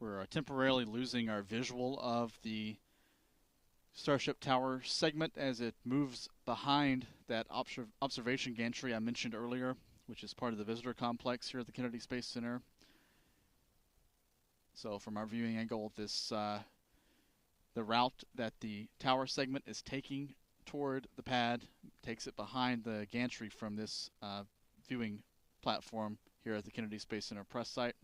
We're temporarily losing our visual of the Starship Tower segment as it moves behind that observation gantry I mentioned earlier, which is part of the visitor complex here at the Kennedy Space Center. So from our viewing angle, the route that the tower segment is taking toward the pad takes it behind the gantry from this viewing platform here at the Kennedy Space Center press site.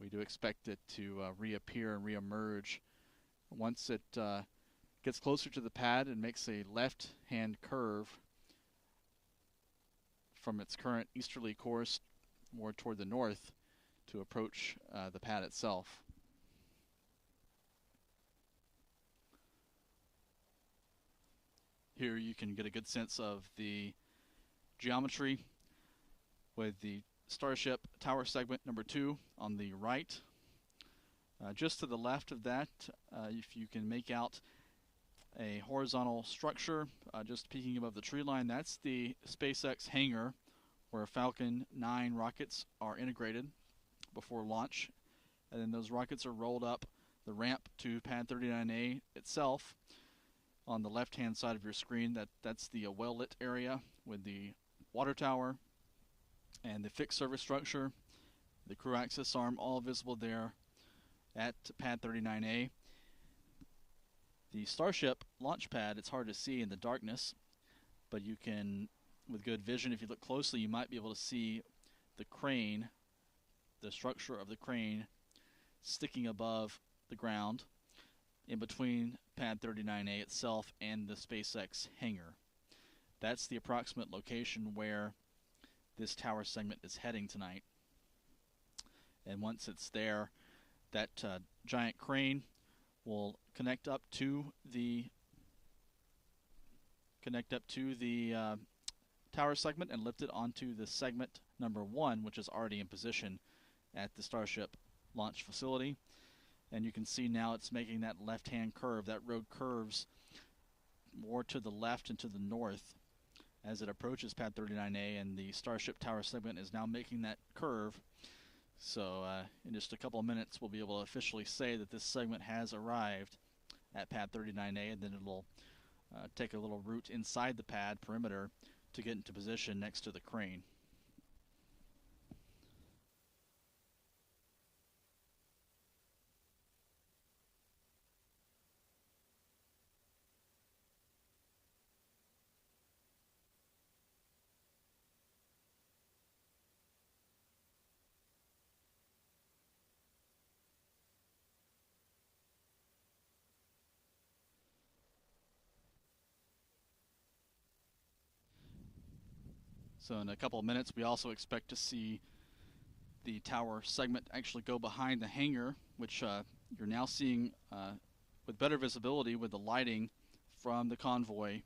We do expect it to reappear and reemerge once it gets closer to the pad and makes a left-hand curve from its current easterly course more toward the north to approach the pad itself. Here you can get a good sense of the geometry with the Starship Tower segment number 2 on the right. Just to the left of that, if you can make out a horizontal structure just peeking above the tree line, that's the SpaceX hangar where Falcon 9 rockets are integrated before launch. And then those rockets are rolled up the ramp to Pad 39A itself. On the left-hand side of your screen, that's the well-lit area with the water tower and the fixed service structure, the crew access arm, all visible there at Pad 39A. The Starship launch pad, it's hard to see in the darkness, but you can, with good vision, if you look closely, you might be able to see the crane, the structure of the crane sticking above the ground in between Pad 39A itself and the SpaceX hangar. That's the approximate location where this tower segment is heading tonight. And once it's there, that giant crane will connect up to the tower segment and lift it onto the segment number 1, which is already in position at the Starship launch facility. And you can see now it's making that left-hand curve. That road curves more to the left and to the north as it approaches Pad 39A, and the Starship Tower segment is now making that curve. So in just a couple of minutes, we'll be able to officially say that this segment has arrived at Pad 39A, and then it'll take a little route inside the pad perimeter to get into position next to the crane. So in a couple of minutes, we also expect to see the tower segment actually go behind the hangar, which you're now seeing with better visibility with the lighting from the convoy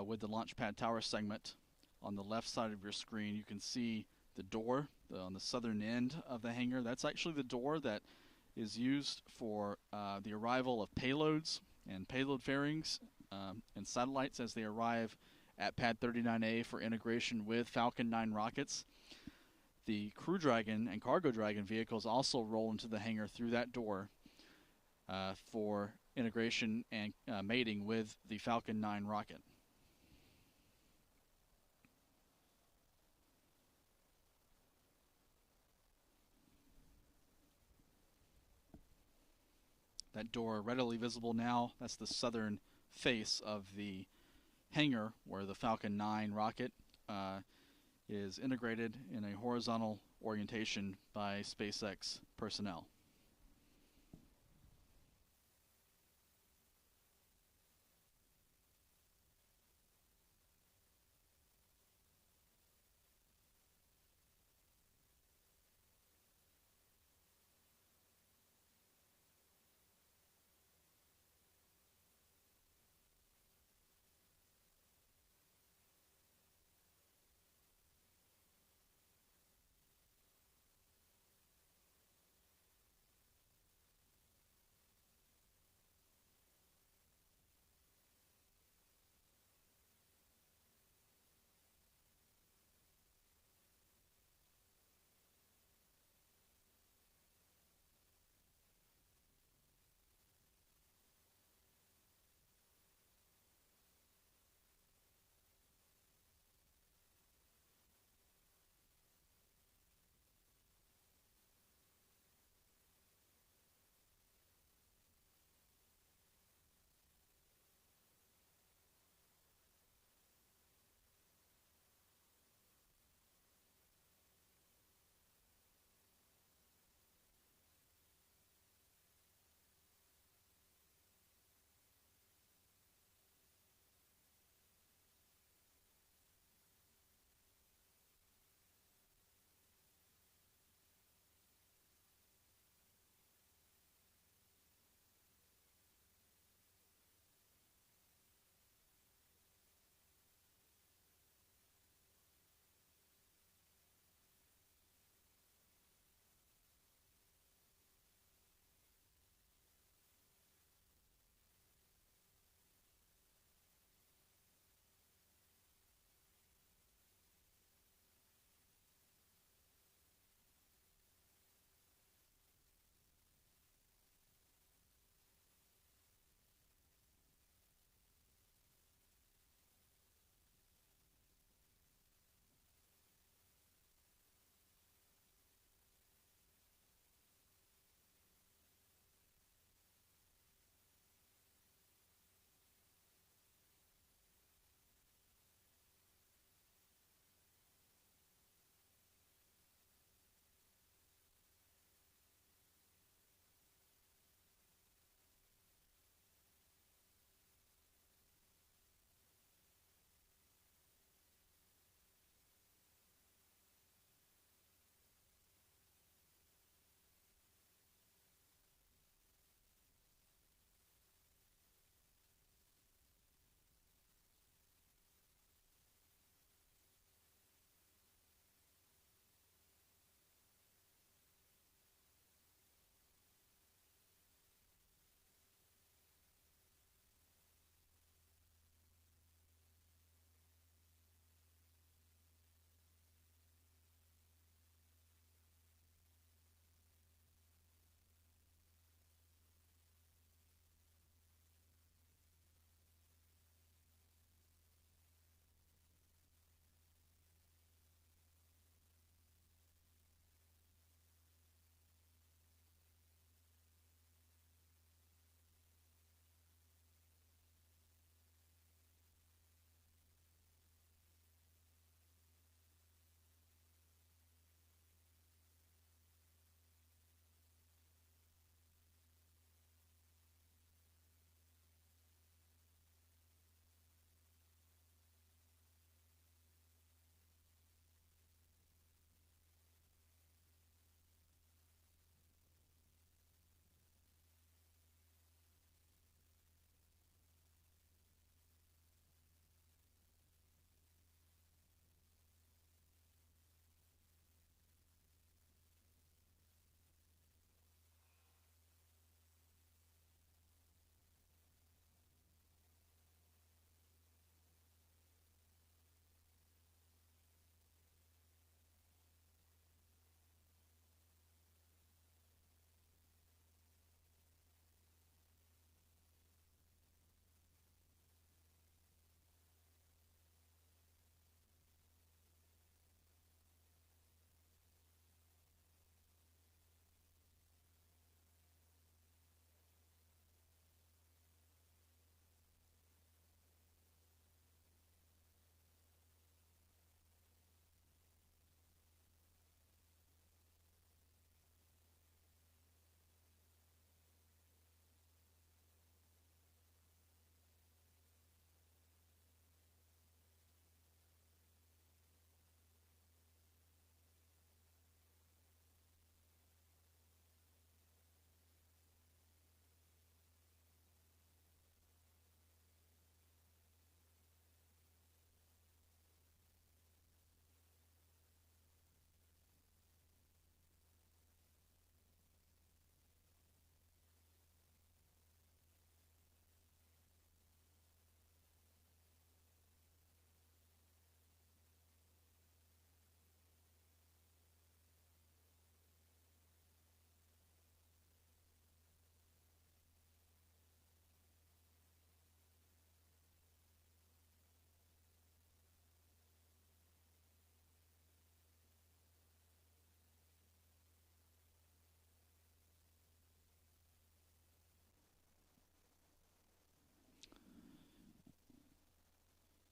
with the launch pad tower segment. On the left side of your screen, you can see the door on the southern end of the hangar. That's actually the door that is used for the arrival of payloads and payload fairings and satellites as they arrive at Pad 39A for integration with Falcon 9 rockets. The Crew Dragon and Cargo Dragon vehicles also roll into the hangar through that door for integration and mating with the Falcon 9 rocket. That door readily visible now. That's the southern face of the hangar where the Falcon 9 rocket is integrated in a horizontal orientation by SpaceX personnel.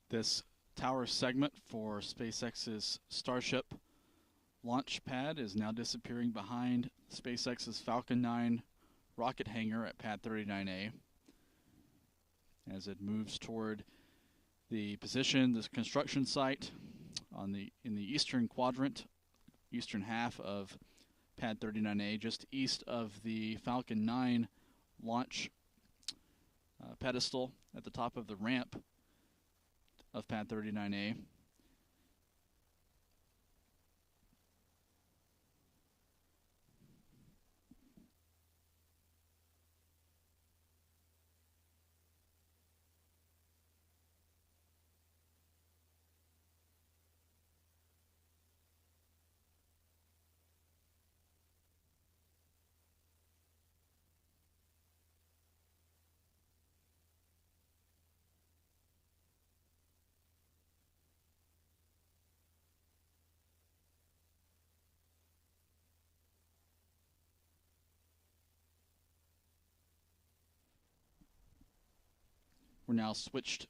This tower segment for SpaceX's Starship launch pad is now disappearing behind SpaceX's Falcon 9 rocket hangar at pad 39A as it moves toward the position, the construction site in the eastern quadrant, eastern half of pad 39A, just east of the Falcon 9 launch pedestal at the top of the ramp of pad 39A.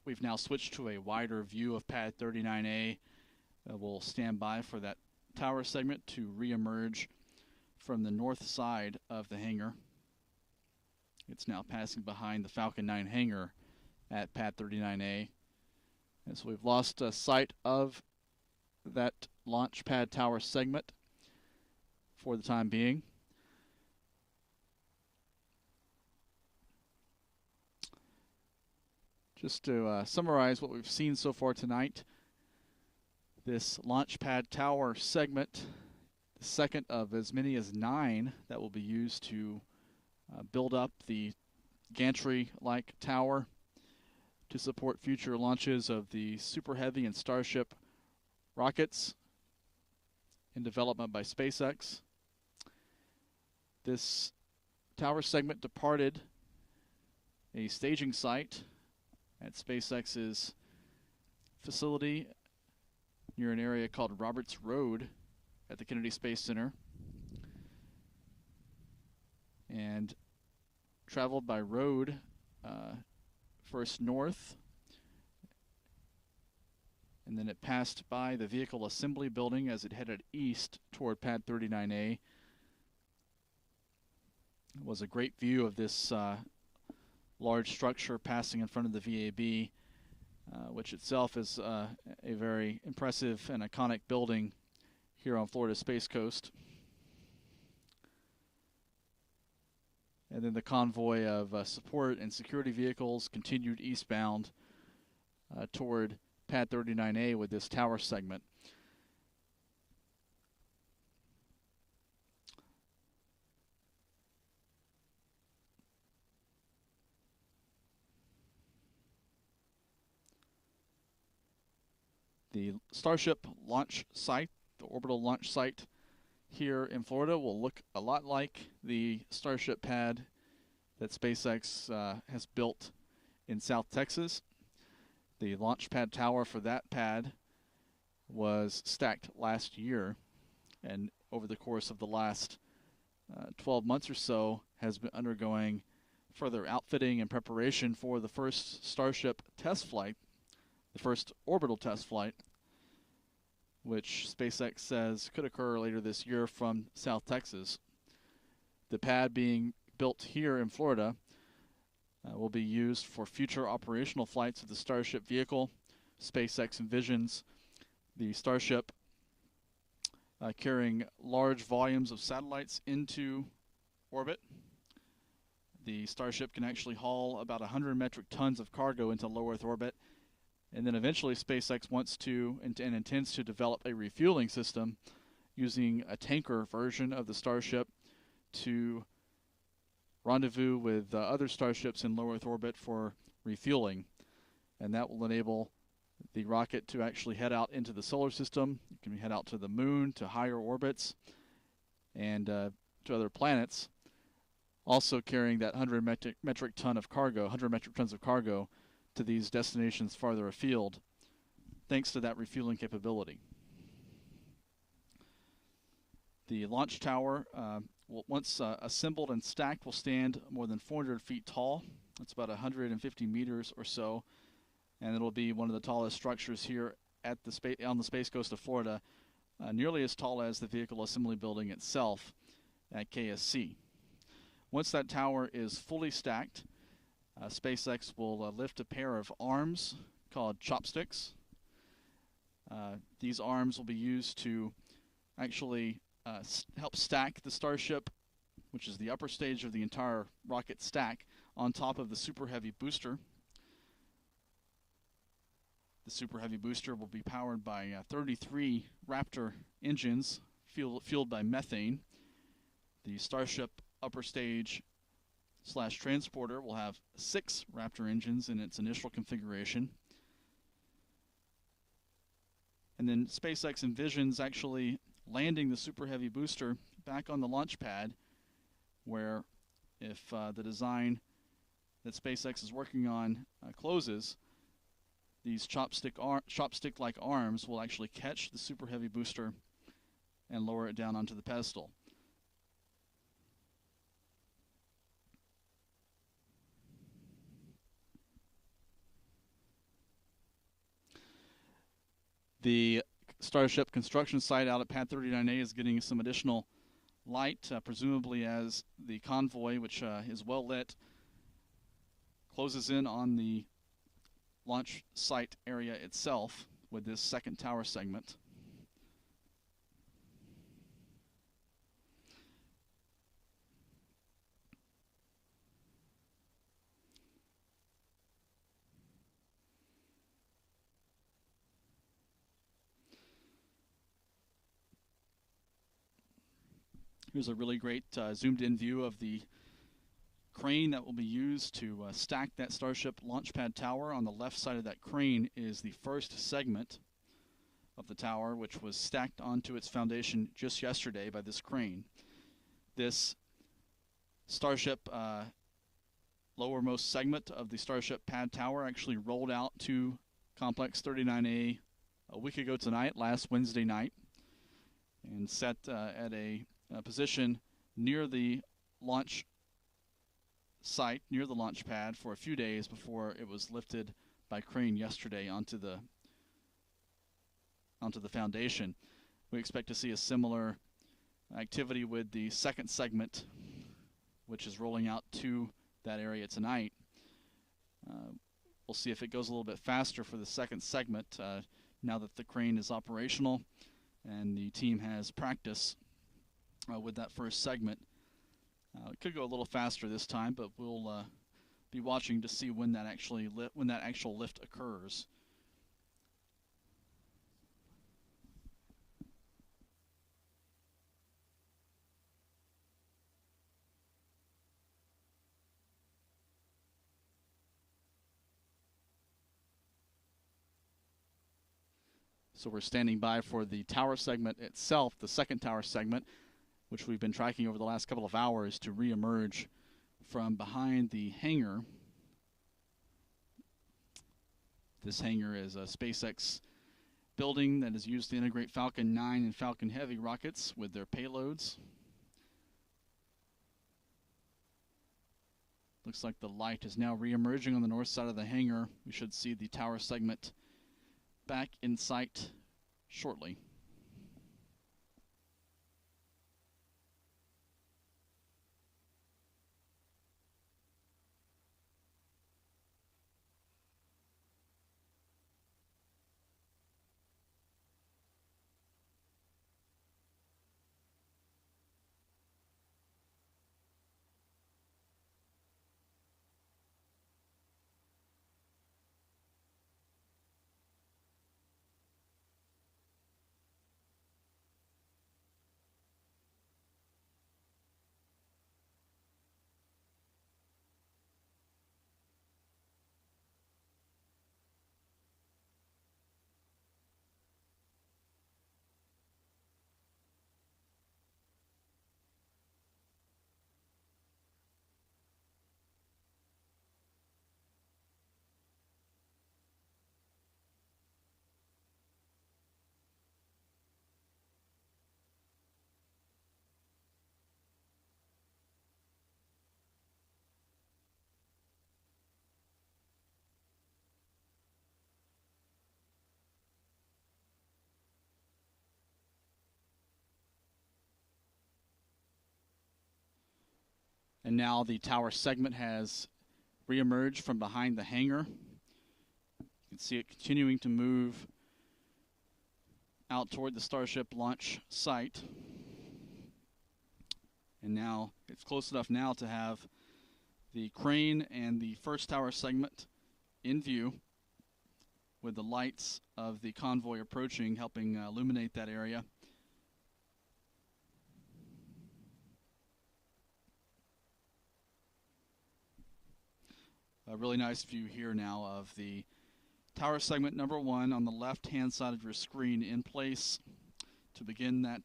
We've now switched to a wider view of pad 39A. We'll stand by for that tower segment to re-emerge from the north side of the hangar. It's now passing behind the Falcon 9 hangar at pad 39A. And so we've lost sight of that launch pad tower segment for the time being. Just to summarize what we've seen so far tonight, this launch pad tower segment, the second of as many as 9 that will be used to build up the gantry-like tower to support future launches of the Super Heavy and Starship rockets in development by SpaceX. This tower segment departed a staging site at SpaceX's facility near an area called Roberts Road at the Kennedy Space Center, and traveled by road first north, and then it passed by the vehicle assembly building as it headed east toward pad 39A. It was a great view of this large structure passing in front of the VAB, which itself is a very impressive and iconic building here on Florida's Space Coast. And then the convoy of support and security vehicles continued eastbound toward pad 39A with this tower segment. The Starship launch site, the orbital launch site here in Florida, will look a lot like the Starship pad that SpaceX has built in South Texas. The launch pad tower for that pad was stacked last year, and over the course of the last 12 months or so has been undergoing further outfitting and preparation for the first Starship test flight, the first orbital test flight, which SpaceX says could occur later this year from South Texas. The pad being built here in Florida will be used for future operational flights of the Starship vehicle. SpaceX envisions the Starship carrying large volumes of satellites into orbit. The Starship can actually haul about 100 metric tons of cargo into low Earth orbit. And then eventually SpaceX wants to and intends to develop a refueling system using a tanker version of the Starship to rendezvous with other Starships in low Earth orbit for refueling. And that will enable the rocket to actually head out into the solar system. It can head out to the moon, to higher orbits, and to other planets, also carrying that 100 metric tons of cargo to these destinations farther afield, thanks to that refueling capability. The launch tower, once assembled and stacked, will stand more than 400 feet tall. That's about 150 meters or so, and it'll be one of the tallest structures here at on the Space Coast of Florida, nearly as tall as the Vehicle Assembly Building itself at KSC. Once that tower is fully stacked, SpaceX will lift a pair of arms called chopsticks. These arms will be used to actually help stack the Starship, which is the upper stage of the entire rocket stack, on top of the Super Heavy booster. The Super Heavy booster will be powered by 33 Raptor engines fueled by methane. The Starship upper stage / transporter will have 6 Raptor engines in its initial configuration. And then SpaceX envisions actually landing the Super Heavy booster back on the launch pad, where if the design that SpaceX is working on closes, these chopstick-like arms will actually catch the Super Heavy booster and lower it down onto the pedestal. The Starship construction site out at Pad 39A is getting some additional light, presumably as the convoy, which is well lit, closes in on the launch site area itself with this second tower segment. Here's a really great zoomed in view of the crane that will be used to stack that Starship launch pad tower. On the left side of that crane is the first segment of the tower, which was stacked onto its foundation just yesterday by this crane. This Starship lowermost segment of the Starship pad tower actually rolled out to Complex 39A a week ago tonight, last Wednesday night, and set at a position near the launch site, near the launch pad, for a few days before it was lifted by crane yesterday onto the foundation. We expect to see a similar activity with the second segment, which is rolling out to that area tonight. We'll see if it goes a little bit faster for the second segment now that the crane is operational and the team has practice with that first segment. It could go a little faster this time, but we'll be watching to see when that actual lift occurs. So we're standing by for the tower segment itself, the second tower segment, which we've been tracking over the last couple of hours, to reemerge from behind the hangar. This hangar is a SpaceX building that is used to integrate Falcon 9 and Falcon Heavy rockets with their payloads. Looks like the light is now reemerging on the north side of the hangar. We should see the tower segment back in sight shortly. And now the tower segment has reemerged from behind the hangar. You can see it continuing to move out toward the Starship launch site. And now it's close enough now to have the crane and the first tower segment in view, with the lights of the convoy approaching, helping illuminate that area. A really nice view here now of the tower segment number 1 on the left-hand side of your screen, in place to begin that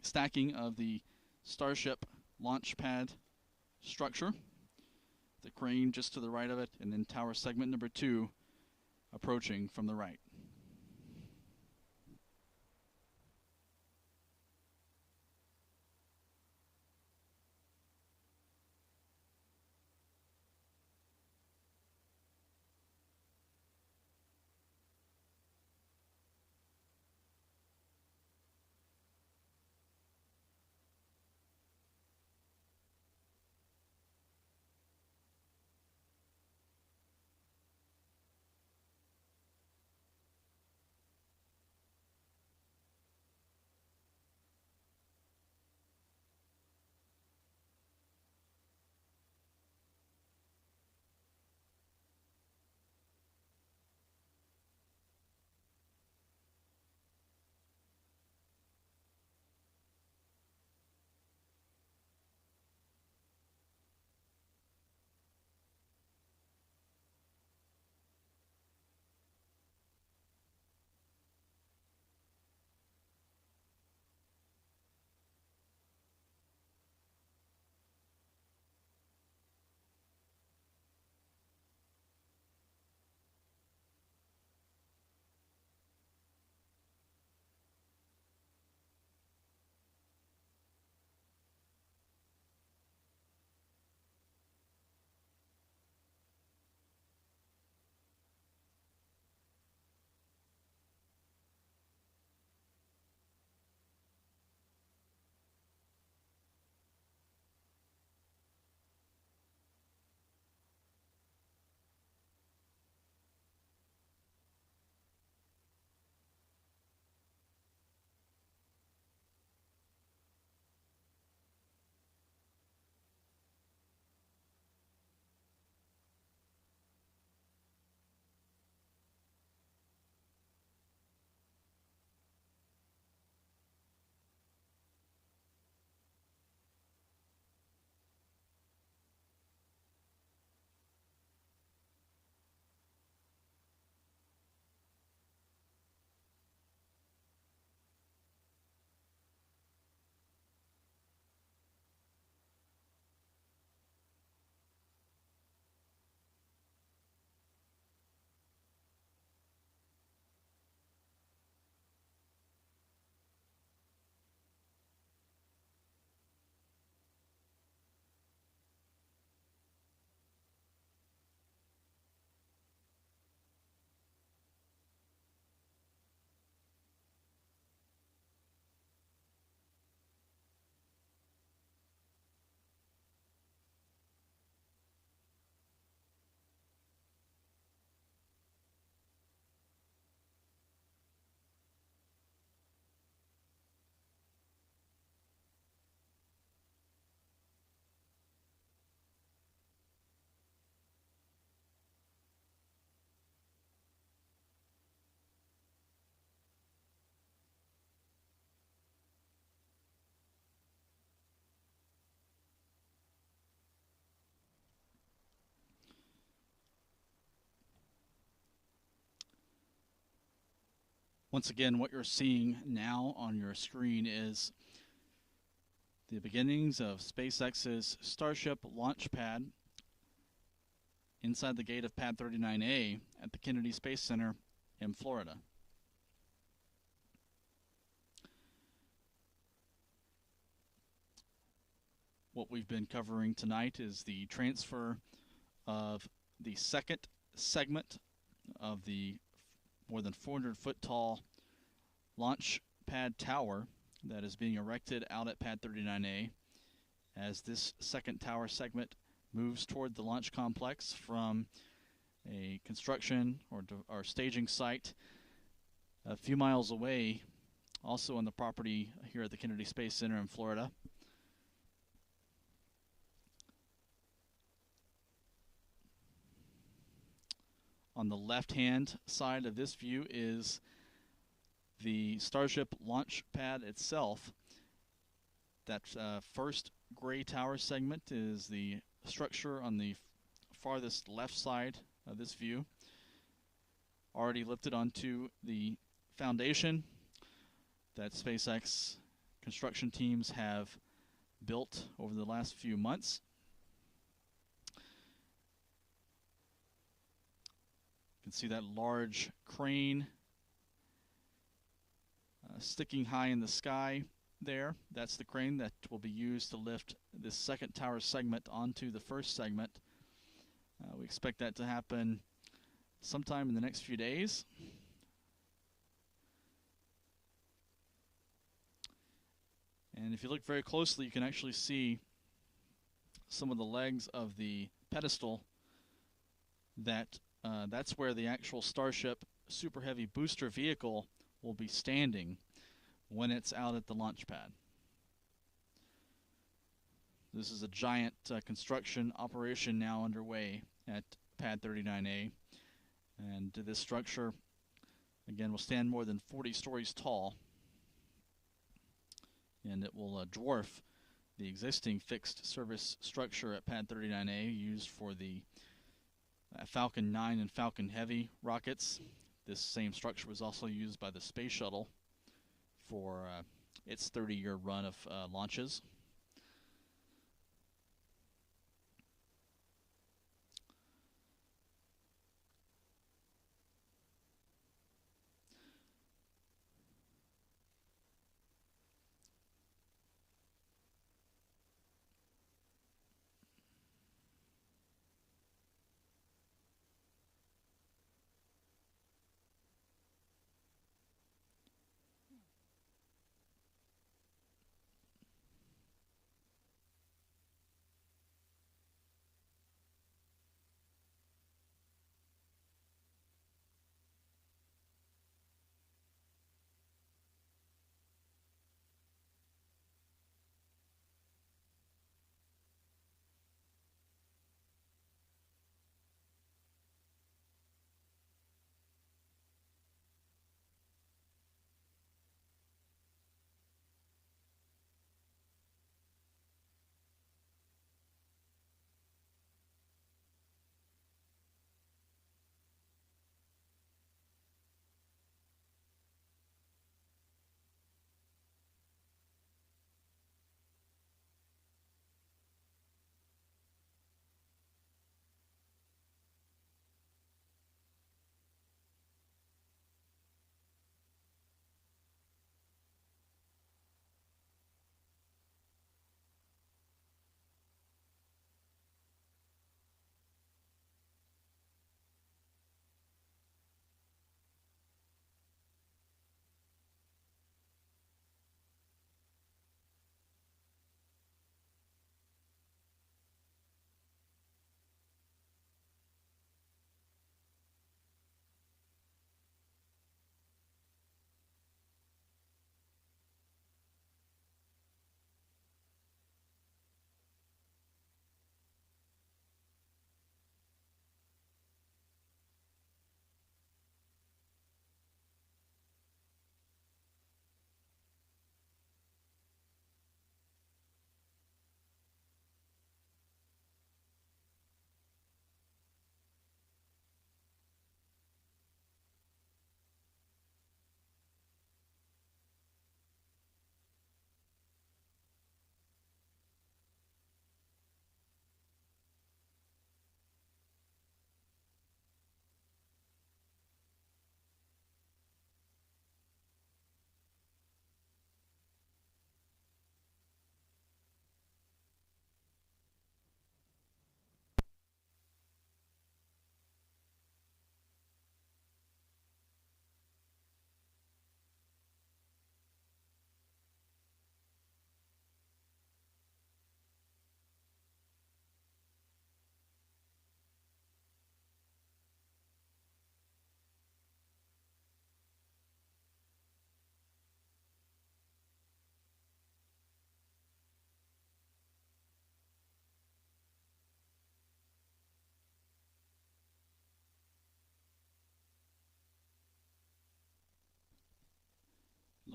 stacking of the Starship launch pad structure. The crane just to the right of it, and then tower segment number 2 approaching from the right. Once again, what you're seeing now on your screen is the beginnings of SpaceX's Starship launch pad inside the gate of Pad 39A at the Kennedy Space Center in Florida. What we've been covering tonight is the transfer of the second segment of the more than 400-foot tall launch pad tower that is being erected out at Pad 39A as this second tower segment moves toward the launch complex from a construction or staging site a few miles away, also on the property here at the Kennedy Space Center in Florida. On the left-hand side of this view is the Starship launch pad itself. That first gray tower segment is the structure on the farthest left side of this view, already lifted onto the foundation that SpaceX construction teams have built over the last few months. You can see that large crane sticking high in the sky there. That's the crane that will be used to lift this second tower segment onto the first segment. We expect that to happen sometime in the next few days. And if you look very closely, you can actually see some of the legs of the pedestal. That's where the actual Starship Super Heavy booster vehicle will be standing when it's out at the launch pad. This is a giant construction operation now underway at Pad 39A. And this structure, again, will stand more than 40 stories tall. And it will dwarf the existing fixed service structure at Pad 39A used for the Falcon 9 and Falcon Heavy rockets. This same structure was also used by the Space Shuttle for its 30-year run of launches.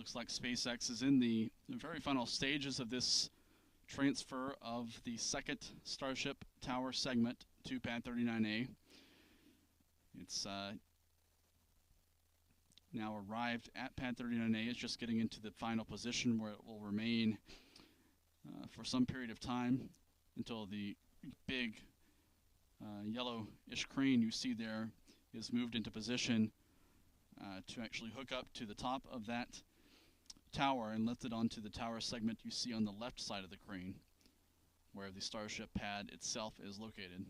looks like SpaceX is in the very final stages of this transfer of the second Starship tower segment to Pad 39A. It's now arrived at Pad 39A. It's just getting into the final position where it will remain for some period of time until the big yellowish crane you see there is moved into position to actually hook up to the top of that tower and lift it onto the tower segment you see on the left side of the crane, where the Starship pad itself is located.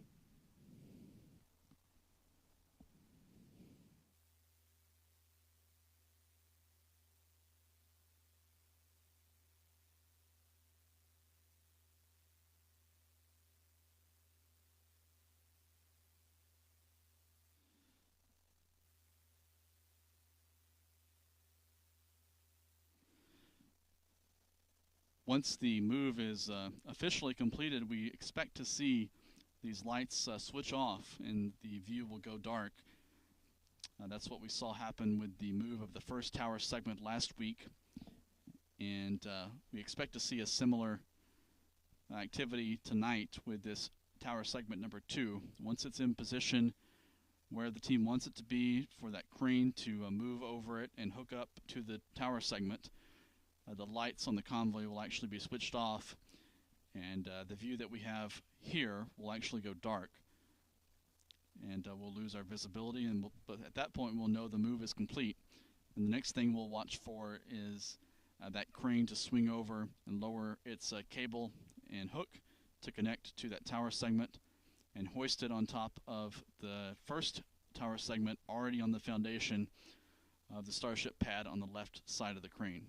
Once the move is officially completed, we expect to see these lights switch off and the view will go dark. That's what we saw happen with the move of the first tower segment last week, and we expect to see a similar activity tonight with this tower segment number 2. Once it's in position where the team wants it to be for that crane to move over it and hook up to the tower segment, the lights on the convoy will actually be switched off, and the view that we have here will actually go dark, and we'll lose our visibility. But at that point, we'll know the move is complete. And the next thing we'll watch for is that crane to swing over and lower its cable and hook to connect to that tower segment and hoist it on top of the first tower segment already on the foundation of the Starship pad on the left side of the crane.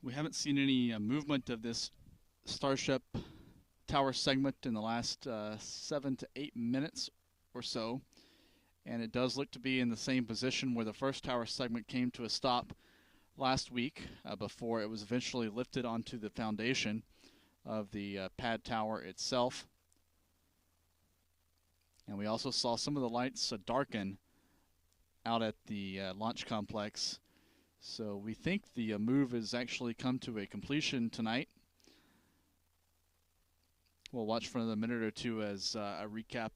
We haven't seen any movement of this Starship tower segment in the last 7 to 8 minutes or so, and it does look to be in the same position where the first tower segment came to a stop last week before it was eventually lifted onto the foundation of the pad tower itself. And we also saw some of the lights darken out at the launch complex. So we think the move has actually come to a completion tonight. We'll watch for another minute or two as I recap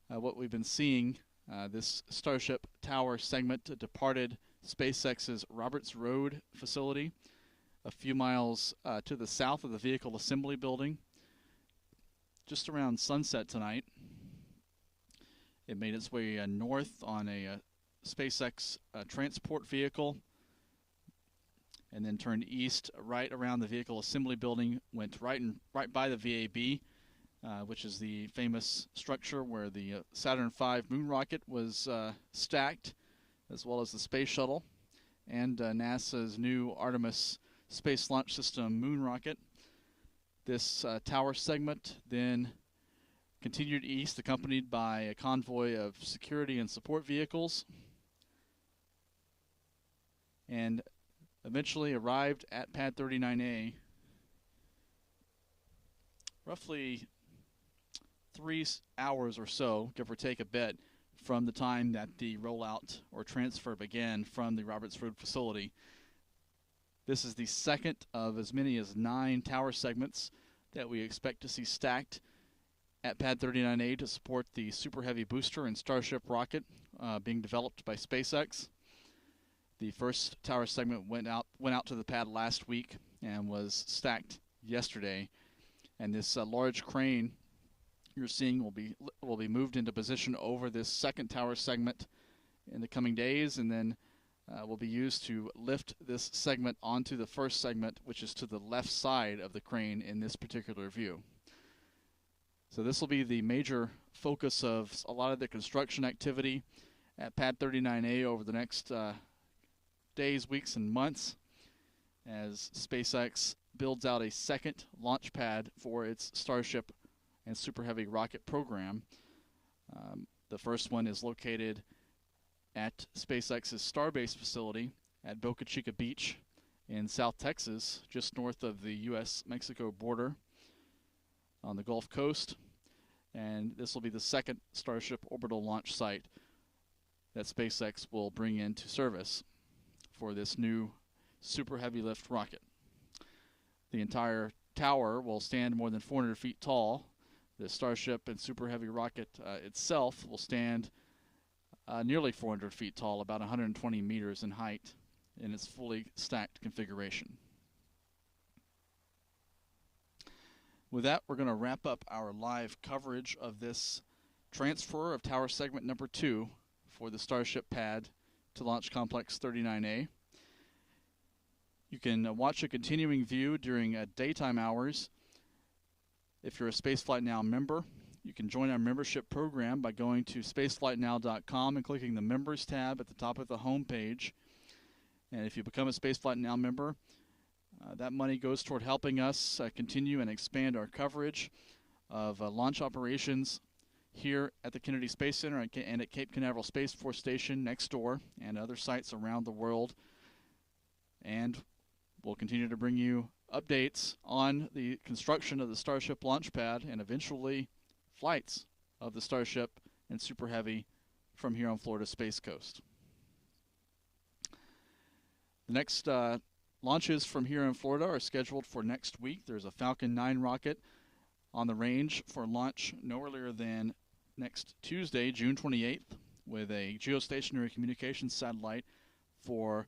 what we've been seeing. This Starship tower segment departed SpaceX's Roberts Road facility a few miles to the south of the vehicle assembly building just around sunset tonight. It made its way north on a SpaceX transport vehicle and then turned east right around the vehicle assembly building, went right by the VAB, which is the famous structure where the Saturn V moon rocket was stacked, as well as the space shuttle and NASA's new Artemis Space Launch System moon rocket. This tower segment then continued east, accompanied by a convoy of security and support vehicles, and eventually arrived at Pad 39A roughly 3 hours or so, give or take a bit, from the time that the rollout or transfer began from the Roberts Road facility. This is the second of as many as 9 tower segments that we expect to see stacked at Pad 39A to support the Super Heavy booster and Starship rocket being developed by SpaceX. The first tower segment went out to the pad last week and was stacked yesterday. And this large crane you're seeing will be moved into position over this second tower segment in the coming days, and then will be used to lift this segment onto the first segment, which is to the left side of the crane in this particular view. So this will be the major focus of a lot of the construction activity at Pad 39A over the next days, weeks, and months as SpaceX builds out a second launch pad for its Starship and Super Heavy rocket program. The first one is located at SpaceX's Starbase facility at Boca Chica Beach in South Texas, just north of the U.S.-Mexico border on the Gulf Coast. And this will be the second Starship orbital launch site that SpaceX will bring into service for this new Super Heavy lift rocket. The entire tower will stand more than 400 feet tall. The Starship and Super Heavy rocket itself will stand nearly 400 feet tall, about 120 meters in height, in its fully stacked configuration. With that, we're going to wrap up our live coverage of this transfer of tower segment number 2 for the Starship pad to Launch Complex 39A. You can watch a continuing view during daytime hours. If you're a Spaceflight Now member, you can join our membership program by going to spaceflightnow.com and clicking the Members tab at the top of the home page. And if you become a Spaceflight Now member, that money goes toward helping us continue and expand our coverage of launch operations here at the Kennedy Space Center and at Cape Canaveral Space Force Station next door and other sites around the world. And we'll continue to bring you updates on the construction of the Starship launch pad and eventually flights of the Starship and Super Heavy from here on Florida's Space Coast. The next launches from here in Florida are scheduled for next week. There's a Falcon 9 rocket on the range for launch no earlier than next Tuesday, June 28th, with a geostationary communications satellite for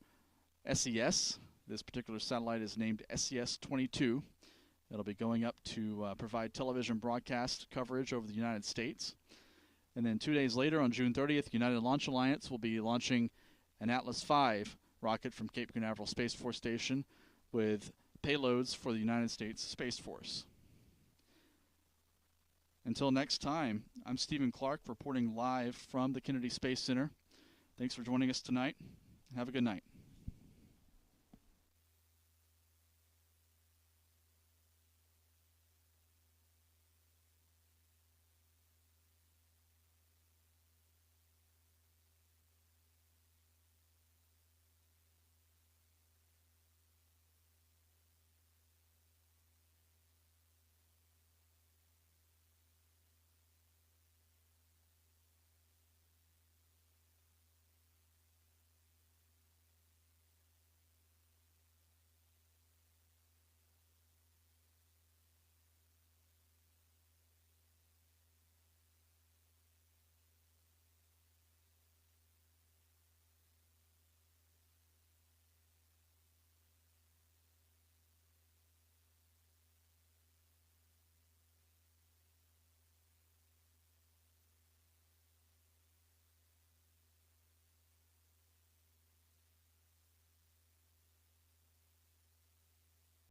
SES. This particular satellite is named SES-22. It'll be going up to provide television broadcast coverage over the United States. And then 2 days later, on June 30th, United Launch Alliance will be launching an Atlas V rocket from Cape Canaveral Space Force Station with payloads for the United States Space Force. Until next time, I'm Stephen Clark reporting live from the Kennedy Space Center. Thanks for joining us tonight. Have a good night.